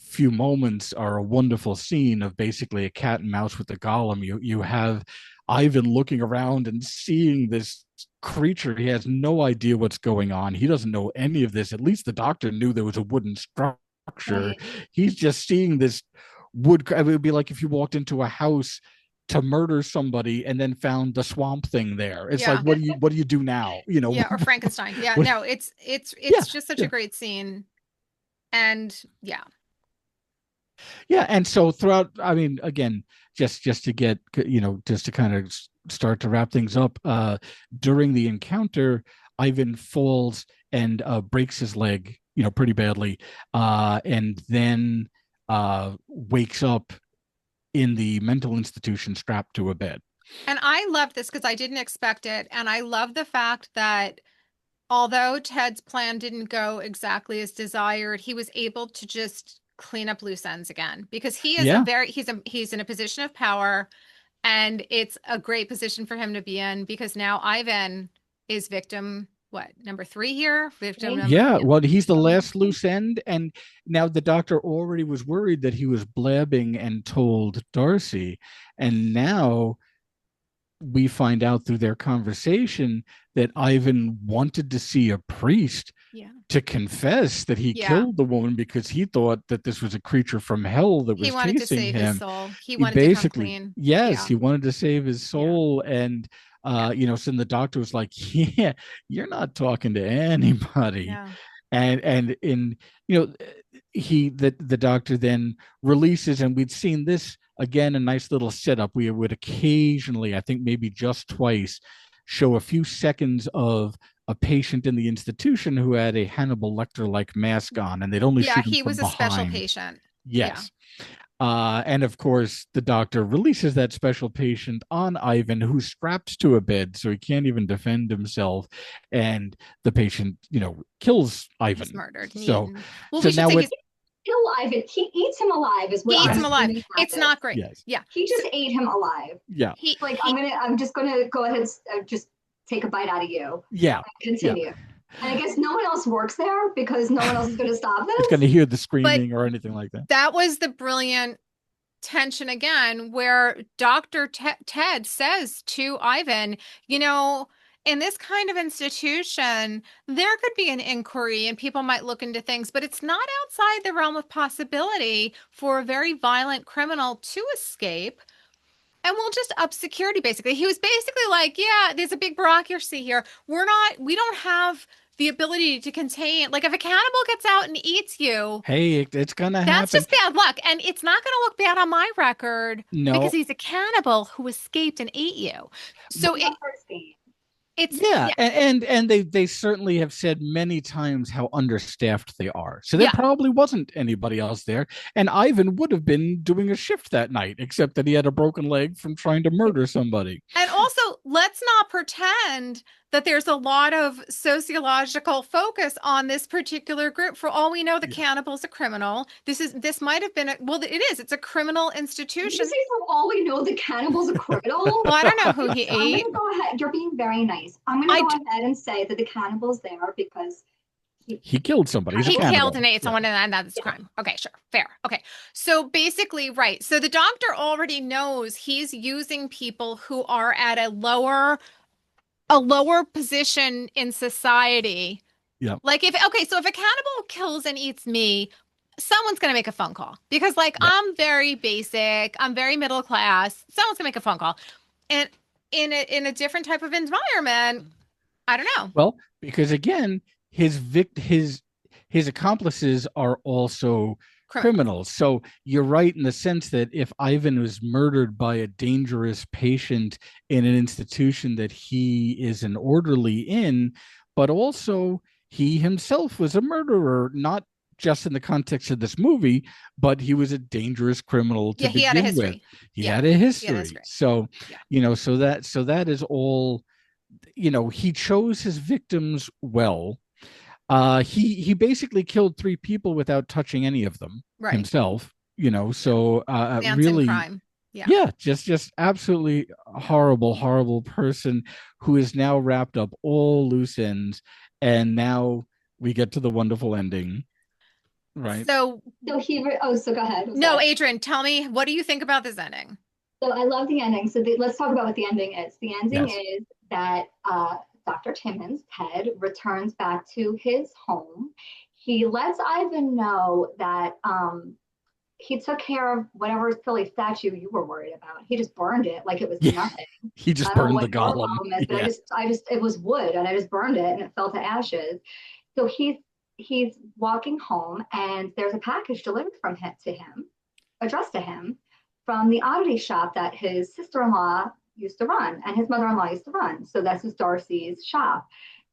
few moments are a wonderful scene of basically a cat and mouse with the golem. You have Ivan looking around and seeing this creature. He has no idea what's going on. He doesn't know any of this. At least the doctor knew there was a wooden structure. Right. He's just seeing this wood. It would be like if you walked into a house to murder somebody and then found the swamp thing there. It's like, what do you do now? Yeah, or Frankenstein. Yeah, no, it's just such a great scene. And yeah, and so throughout, I mean, again, just to get, just to kind of start to wrap things up, during the encounter, Ivan falls and breaks his leg, pretty badly, and then wakes up in the mental institution strapped to a bed. And I loved this because I didn't expect it. And I love the fact that although Ted's plan didn't go exactly as desired, he was able to just clean up loose ends again, because he is Yeah. he's in a position of power, and it's a great position for him to be in, because now Ivan is victim, what, number 3 here? Victim number, Yeah, yeah. well, he's the last loose end, and now the doctor already was worried that he was blabbing and told Darcy, and now we find out through their conversation that Ivan wanted to see a priest Yeah. to confess that he Yeah. killed the woman because he thought that this was a creature from hell that He was wanted to chasing save his him. soul. He He wanted to come basically, clean. yes, Yeah. he wanted to save his soul. And, Yeah. you know, so then the doctor was like, yeah, you're not talking to anybody. No. And in, you know, the doctor then releases, and we'd seen this again, a nice little setup. We would occasionally, I think maybe just twice, show a few seconds of a patient in the institution who had a Hannibal Lecter like mask on, and they'd only Yeah, shoot him he from was a behind. special patient. Yes. And of course, the doctor releases that special patient on Ivan, who's strapped to a bed, so he can't even defend himself. And the patient, you know, kills Ivan. He's murdered. So, well, so we should now say with, Kill Ivan. He eats him alive. Is what he eats I'm him alive. assuming It's happens. not great. yes, Yeah. He just ate him alive. yeah, He Like he, I'm just gonna go ahead and just take a bite out of you. yeah. Continue. Yeah. And I guess no one else works there because no one else is gonna stop It's this. going to hear the screaming or anything like that. that was the brilliant tension again, where Dr. Ted says to Ivan, you know, in this kind of institution, there could be an inquiry and people might look into things, but it's not outside the realm of possibility for a very violent criminal to escape. And we'll just up security, basically. He was basically like, yeah, there's a big bureaucracy here. We don't have the ability to contain, like, if a cannibal gets out and eats you, Hey, it's going to happen. that's just bad luck. And it's not going to look bad on my record No. because he's a cannibal who escaped and ate you. So it's yeah, and they certainly have said many times how understaffed they are. So there probably wasn't anybody else there, and Ivan would have been doing a shift that night, except that he had a broken leg from trying to murder somebody. And also, let's not pretend that there's a lot of sociological focus on this particular group. For all we know, the cannibal's a criminal. This might have been it's a criminal institution. Did you say for all we know the cannibal's a criminal? Well, I don't know who he ate. I'm gonna go ahead. You're being very nice. I'm gonna go ahead and say that the cannibal's there because he killed somebody. He killed and ate someone, and that's a crime. Okay, sure, fair. Okay, so basically, right. So the doctor already knows he's using people who are at a lower position in society. Yeah. Like so if a cannibal kills and eats me, someone's going to make a phone call because I'm very basic, I'm very middle class. Someone's going to make a phone call. And in a different type of environment, I don't know. Well, because again, his accomplices are also criminals. So you're right in the sense that if Ivan was murdered by a dangerous patient in an institution that he is an orderly in, but also he himself was a murderer, not just in the context of this movie, but he was a dangerous criminal to begin with. He had a history. So, you know, so that is all, you know, he chose his victims well. He basically killed 3 people without touching any of them himself, you know, so really crime. Just absolutely horrible person who is now wrapped up all loose ends, and now we get to the wonderful ending, right? So go ahead. No, Adrian, tell me, what do you think about this ending? So I love the ending. So let's talk about what the ending is. The ending is that Dr. Timmons, Ted, returns back to his home. He lets Ivan know that he took care of whatever silly statue you were worried about. He just burned it like it was nothing. He just burned the golem. It was wood, and I just burned it, and it fell to ashes. So he's walking home, and there's a package delivered from him to him, addressed to him, from the Oddity shop that his sister-in-law used to run and his mother-in-law used to run. So this is Darcy's shop.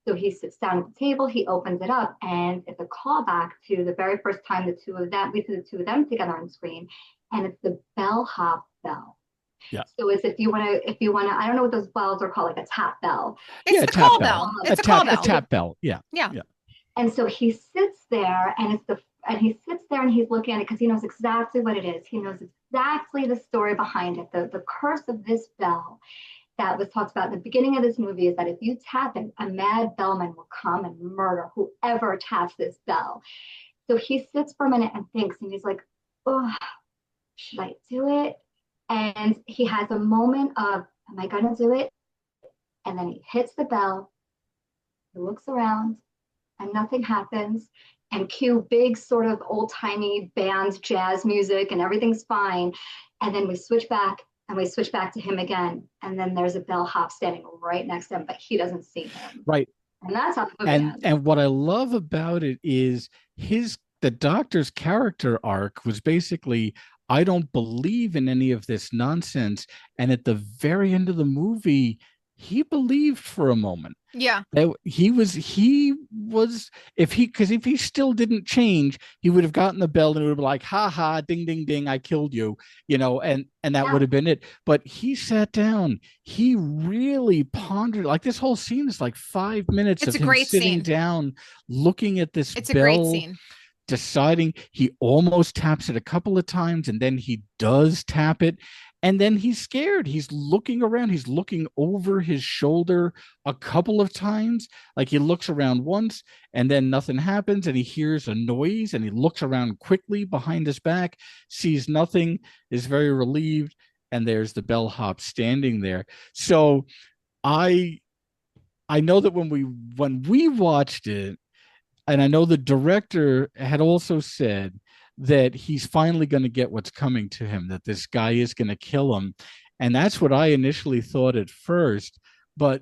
So he sits down at the table, he opens it up, and it's a callback to the very first time we see the 2 of them together on screen, and it's the bellhop bell. Yeah. So as if you want to, I don't know what those bells are called, like a tap bell. It's a call bell. It's a call bell. A tap bell. Yeah. And so he sits there, and it's the and he sits there and he's looking at it because he knows exactly what it is. He knows exactly the story behind it. The curse of this bell that was talked about in the beginning of this movie is that if you tap it, a mad bellman will come and murder whoever taps this bell. So he sits for a minute and thinks, and he's like, oh, should I do it? And he has a moment of, am I going to do it? And then he hits the bell, he looks around, and nothing happens. And cue big sort of old timey band jazz music, and everything's fine. And then we switch back and we switch back to him again. And then there's a bellhop standing right next to him, but he doesn't see him. Right. And that's how the movie ends. And what I love about it is the doctor's character arc was basically, I don't believe in any of this nonsense. And at the very end of the movie, he believed for a moment. Yeah. He was if he still didn't change, he would have gotten the bell and it would be like, ha ha, ding ding ding, I killed you, and that would have been it. But he sat down, he really pondered, like this whole scene is like 5 minutes of him sitting down, looking at this It's bell, a great scene. deciding. He almost taps it a couple of times and then he does tap it. And then he's scared. He's looking around. He's looking over his shoulder a couple of times. Like he looks around once and then nothing happens and he hears a noise and he looks around quickly behind his back, sees nothing, is very relieved. And there's the bellhop standing there. So I know that when we watched it, and I know the director had also said that he's finally going to get what's coming to him, that this guy is going to kill him. And that's what I initially thought at first. But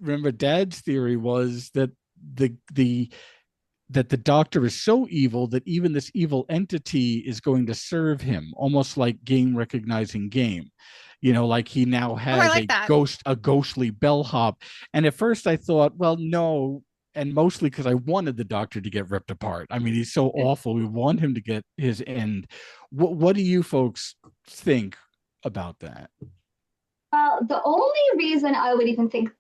remember, Dad's theory was that the doctor is so evil that even this evil entity is going to serve him, almost like game recognizing game. Like he now has a ghostly bellhop. And at first I thought, well, no, and mostly because I wanted the doctor to get ripped apart. I mean, he's so awful. We want him to get his end. What do you folks think about that? Well, the only reason I would even think,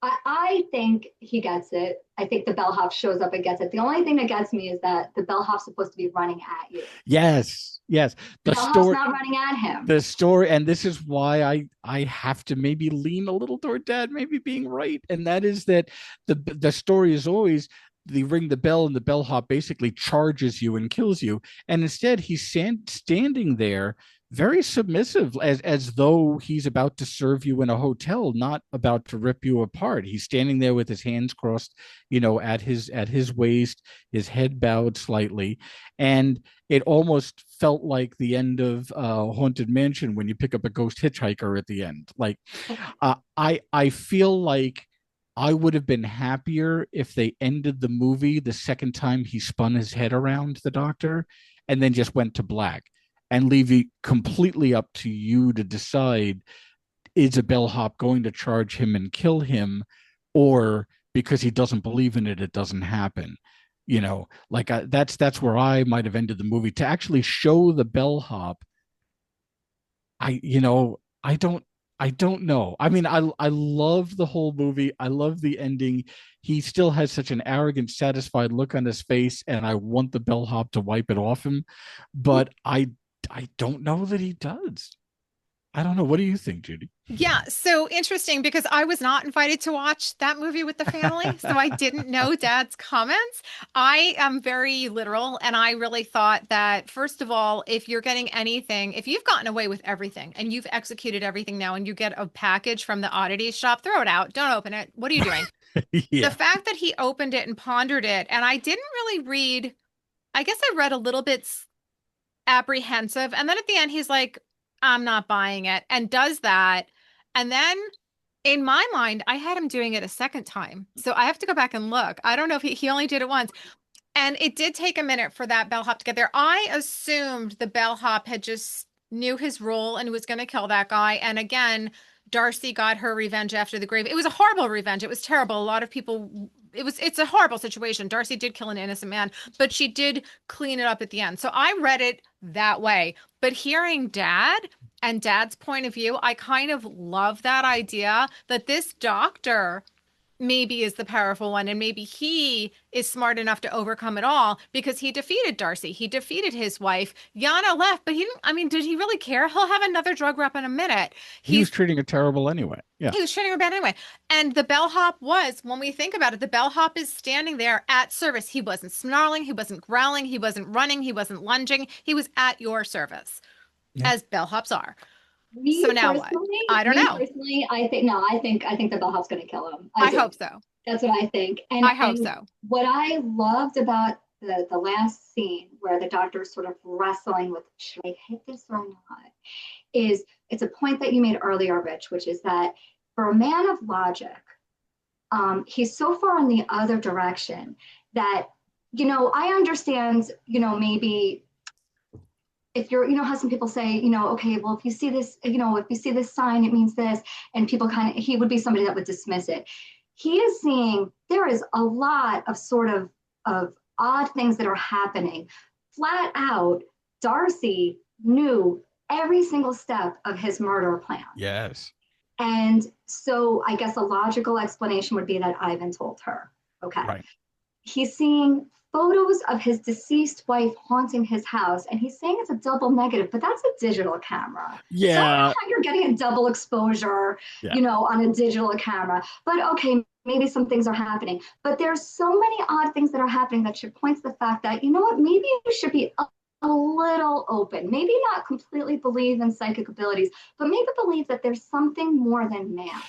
I think he gets it. I think the bellhop shows up and gets it. The only thing that gets me is that the bellhop's supposed to be running at you. Yes. The bellhop's not running at him. The story, and this is why I have to maybe lean a little toward Dad maybe being right, and that is that the story is always they ring the bell and the bellhop basically charges you and kills you, and instead he's standing there very submissive, as though he's about to serve you in a hotel, not about to rip you apart. He's standing there with his hands crossed, at his waist, his head bowed slightly, and it almost felt like the end of Haunted Mansion when you pick up a ghost hitchhiker at the end. Like, I feel like I would have been happier if they ended the movie the second time he spun his head around the doctor and then just went to black, and leave it completely up to you to decide, is a bellhop going to charge him and kill him, or because he doesn't believe in it, it doesn't happen. That's where I might have ended the movie, to actually show the bellhop. I don't know. I mean, I love the whole movie. I love the ending. He still has such an arrogant, satisfied look on his face, and I want the bellhop to wipe it off him. But I don't know that he does. I don't know. What do you think, Judy? Yeah, so interesting, because I was not invited to watch that movie with the family, so I didn't know Dad's comments. I am very literal, and I really thought that, first of all, if you're getting anything, if you've gotten away with everything and you've executed everything now and you get a package from the Oddity shop, throw it out. Don't open it. What are you doing? Yeah. The fact that he opened it and pondered it, and I didn't really read, I guess I read a little bit apprehensive, and then at the end he's like, I'm not buying it, and does that. And then in my mind, I had him doing it a second time, so I have to go back and look. I don't know if he only did it once, and it did take a minute for that bellhop to get there. I assumed the bellhop had just knew his role and was going to kill that guy. And again, Darcy got her revenge after the grave. It was a horrible revenge. It was terrible. A lot of people, it's a horrible situation. Darcy did kill an innocent man, but she did clean it up at the end. So I read it that way. But hearing Dad and Dad's point of view, I kind of love that idea that this doctor maybe is the powerful one, and maybe he is smart enough to overcome it all because he defeated Darcy. He defeated his wife. Yana left, but he didn't, I mean, did he really care? He'll have another drug rep in a minute. He was treating her terrible anyway. Yeah. He was treating her bad anyway. And the bellhop was, when we think about it, the bellhop is standing there at service. He wasn't snarling, he wasn't growling, he wasn't running, he wasn't lunging. He was at your service, as bellhops are. So now what? I don't know. Personally, I think the bellhop's going to kill him. I hope so. That's what I think. And I hope so. What I loved about the last scene where the doctor's sort of wrestling with, should I hit this or not, is it's a point that you made earlier, Rich, which is that for a man of logic, he's so far in the other direction that, I understand, maybe if you're, how some people say, okay, well, if you see this, if you see this sign, it means this, and people he would be somebody that would dismiss it. He is seeing there is a lot of sort of odd things that are happening. Flat out, Darcy knew every single step of his murder plan. Yes. And so I guess a logical explanation would be that Ivan told her. Okay. Right. He's seeing photos of his deceased wife haunting his house, and he's saying it's a double negative, but that's a digital camera. Yeah. So I don't know how you're getting a double exposure, on a digital camera. But okay, maybe some things are happening. But there's so many odd things that are happening that should point to the fact that, maybe you should be a little open. Maybe not completely believe in psychic abilities, but maybe believe that there's something more than man.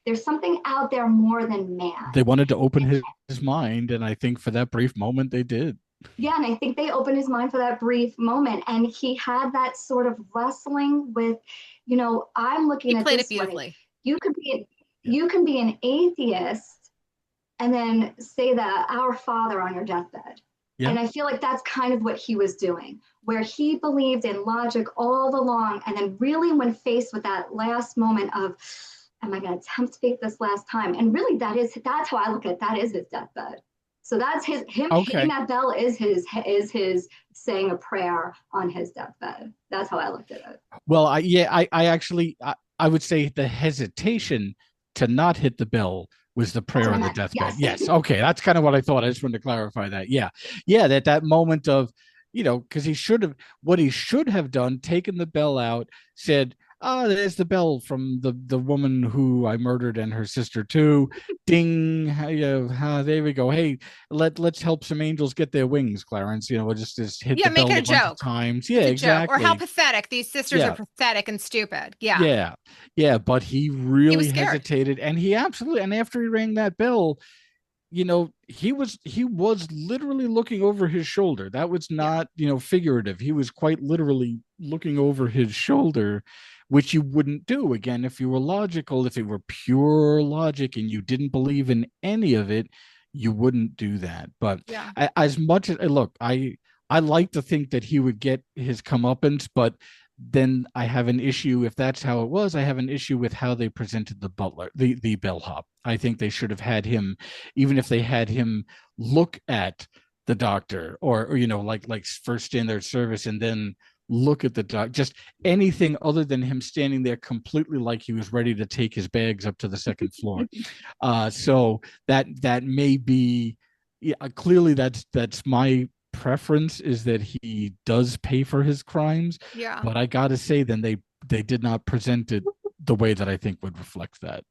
There's something out there more than man. They wanted to open his mind, and I think for that brief moment they did. Yeah, and I think they opened his mind for that brief moment, and he had that sort of wrestling with, I'm looking at this. He played it beautifully. You can be an atheist, and then say that Our Father on your deathbed. Yeah. And I feel like that's kind of what he was doing, where he believed in logic all along, and then really when faced with that last moment of, am I going to attempt fate this last time? And really, that's how I look at it. That is his deathbed. So that's him hitting that bell is his saying a prayer on his deathbed. That's how I looked at it. Well, I actually would say the hesitation to not hit the bell was the prayer on the deathbed. Yes. Okay. That's kind of what I thought. I just wanted to clarify that. Yeah. That moment of, because he should have done, taken the bell out, said, oh, there's the bell from the woman who I murdered and her sister too. Ding. There we go. Hey, let's help some angels get their wings, Clarence. We'll just hit the bell a bunch of times. Yeah, exactly. Or how pathetic. These sisters are pathetic and stupid. Yeah. Yeah. But he really hesitated, and he absolutely, and after he rang that bell, he was literally looking over his shoulder. That was not, figurative. He was quite literally looking over his shoulder, which you wouldn't do, again, if you were logical. If it were pure logic and you didn't believe in any of it, you wouldn't do that. But as much as, look, I like to think that he would get his comeuppance, but then I have an issue, if that's how it was, I have an issue with how they presented the butler, the bellhop. I think they should have had him, even if they had him look at the doctor, or like first in their service and then look at the doctor, just anything other than him standing there completely like he was ready to take his bags up to the second floor. So that may be, clearly that's my preference, is that he does pay for his crimes. Yeah. But I gotta say, then they did not present it the way that I think would reflect that.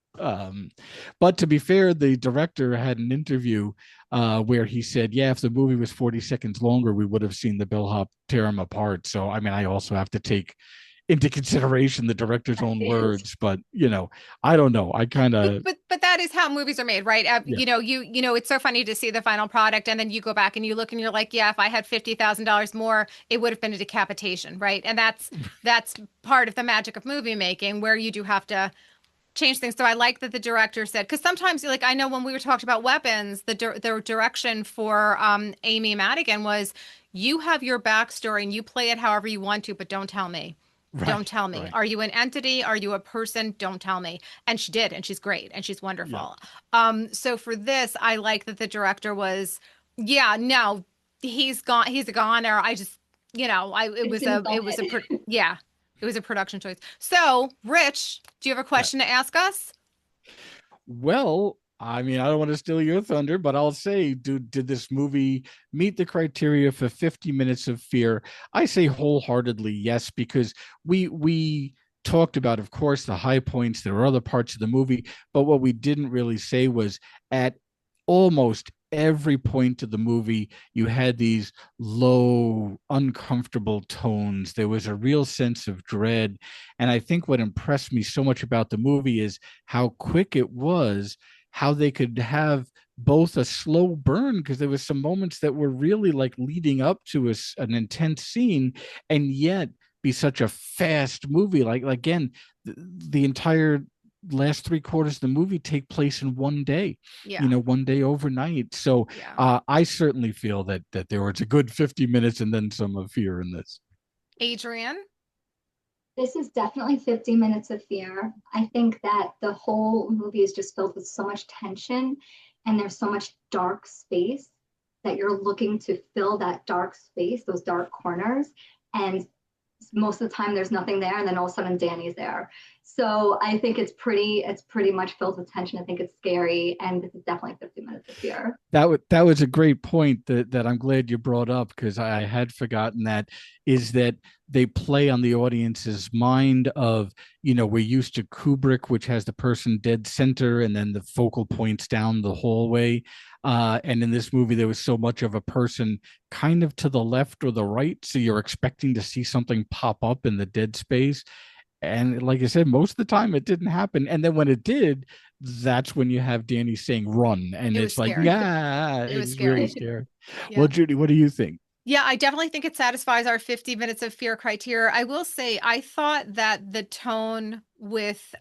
But to be fair, the director had an interview where he said, if the movie was 40 seconds longer, we would have seen the bellhop tear him apart. So, I mean, I also have to take into consideration the director's own words, but I don't know. I kind of, but that is how movies are made, right? It's so funny to see the final product, and then you go back and you look and you're like, if I had $50,000 more, it would have been a decapitation, right? And that's part of the magic of movie making, where you do have to change things. So I like that the director said, because sometimes, like, I know when we were talking about weapons, the direction for Amy Madigan was, you have your backstory and you play it however you want to, but don't tell me. Right, don't tell me. Right. Are you an entity? Are you a person? Don't tell me. And she did, and she's great, and she's wonderful. Yeah. So for this, I like that the director was, no, he's gone. He's a goner. I just, it was a production choice. So, Rich, do you have a question to ask us? Well, I mean, I don't want to steal your thunder, but I'll say, did this movie meet the criteria for 50 minutes of fear? I say wholeheartedly yes, because we talked about, of course, the high points. There were other parts of the movie, but what we didn't really say was at almost every point of the movie, you had these low, uncomfortable tones. There was a real sense of dread. And I think what impressed me so much about the movie is how quick it was, how they could have both a slow burn, because there was some moments that were really like leading up to an intense scene, and yet be such a fast movie. Like again, the entire last three quarters of the movie take place in one day, Yeah. one day overnight. So Yeah. I certainly feel that there was a good 50 minutes and then some of fear in this. Adrian? This is definitely 50 minutes of fear. I think that the whole movie is just filled with so much tension and there's so much dark space that you're looking to fill that dark space, those dark corners. And most of the time there's nothing there, and then all of a sudden Danny's there. So I think it's pretty much filled with tension. I think it's scary, and this is definitely 50 minutes of fear. That was a great point that I'm glad you brought up, because I had forgotten that, is that they play on the audience's mind of, we're used to Kubrick, which has the person dead center and then the focal points down the hallway. And in this movie, there was so much of a person kind of to the left or the right. So you're expecting to see something pop up in the dead space. And like I said, most of the time it didn't happen. And then when it did, that's when you have Danny saying run. And It it's was like, scary. yeah, It was it's scary. really scary. Yeah. Well, Judy, what do you think? Yeah, I definitely think it satisfies our 50 minutes of fear criteria. I will say I thought that the tone with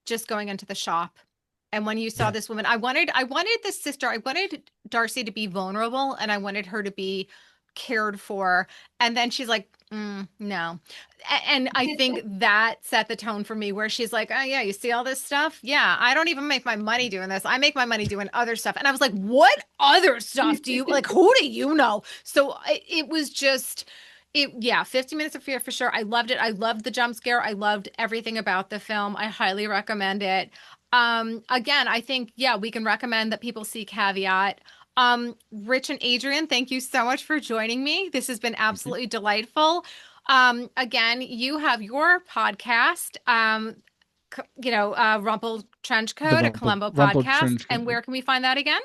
just going into the shop, and when you saw this woman, I wanted the sister, I wanted Darcy to be vulnerable, and I wanted her to be cared for. And then she's like, no. And I think that set the tone for me, where she's like, oh yeah, you see all this stuff? Yeah, I don't even make my money doing this. I make my money doing other stuff. And I was like, what other stuff do you like? Who do you know? So it was just, yeah, 50 minutes of fear for sure. I loved it. I loved the jump scare. I loved everything about the film. I highly recommend it. Again, I think, yeah, we can recommend that people see Caveat. Rich and Adrian, thank you so much for joining me. This has been absolutely delightful. Again, you have your podcast, Rumple Trench Coat, a Columbo Rumpled podcast. Trench Coat. And where can we find that again?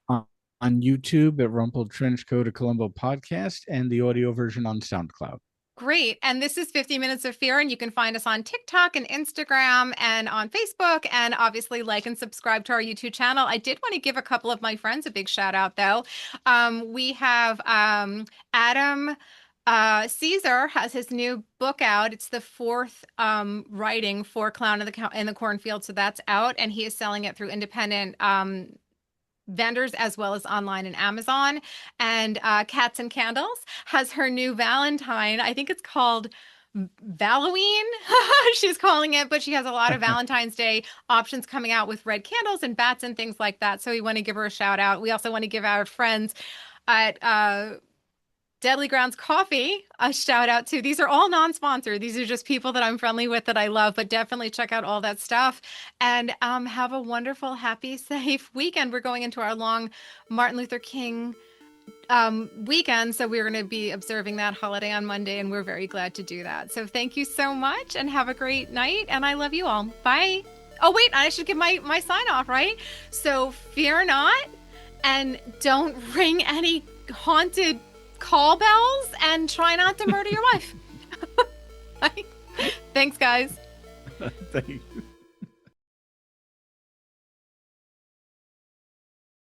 On YouTube at Rumpled Trench Coat, a Columbo podcast, and the audio version on SoundCloud. Great. And this is 50 Minutes of Fear, and you can find us on TikTok and Instagram and on Facebook, and obviously like and subscribe to our YouTube channel. I did want to give a couple of my friends a big shout out, though. We have Adam Caesar has his new book out. It's the fourth writing for Clown in the Cornfield, so that's out, and he is selling it through independent vendors as well as online and Amazon. And Cats and Candles has her new Valentine. I think it's called Halloween, she's calling it, but she has a lot of Valentine's Day options coming out with red candles and bats and things like that. So we want to give her a shout out. We also want to give our friends at Deadly Grounds Coffee a shout out too. These are all non-sponsored. These are just people that I'm friendly with that I love, but definitely check out all that stuff, and have a wonderful, happy, safe weekend. We're going into our long Martin Luther King weekend, so we're going to be observing that holiday on Monday, and we're very glad to do that. So thank you so much, and have a great night, and I love you all. Bye. Oh wait, I should give my sign off, right? So fear not, and don't ring any haunted call bells, and try not to murder your wife. Thanks, guys. Thank you.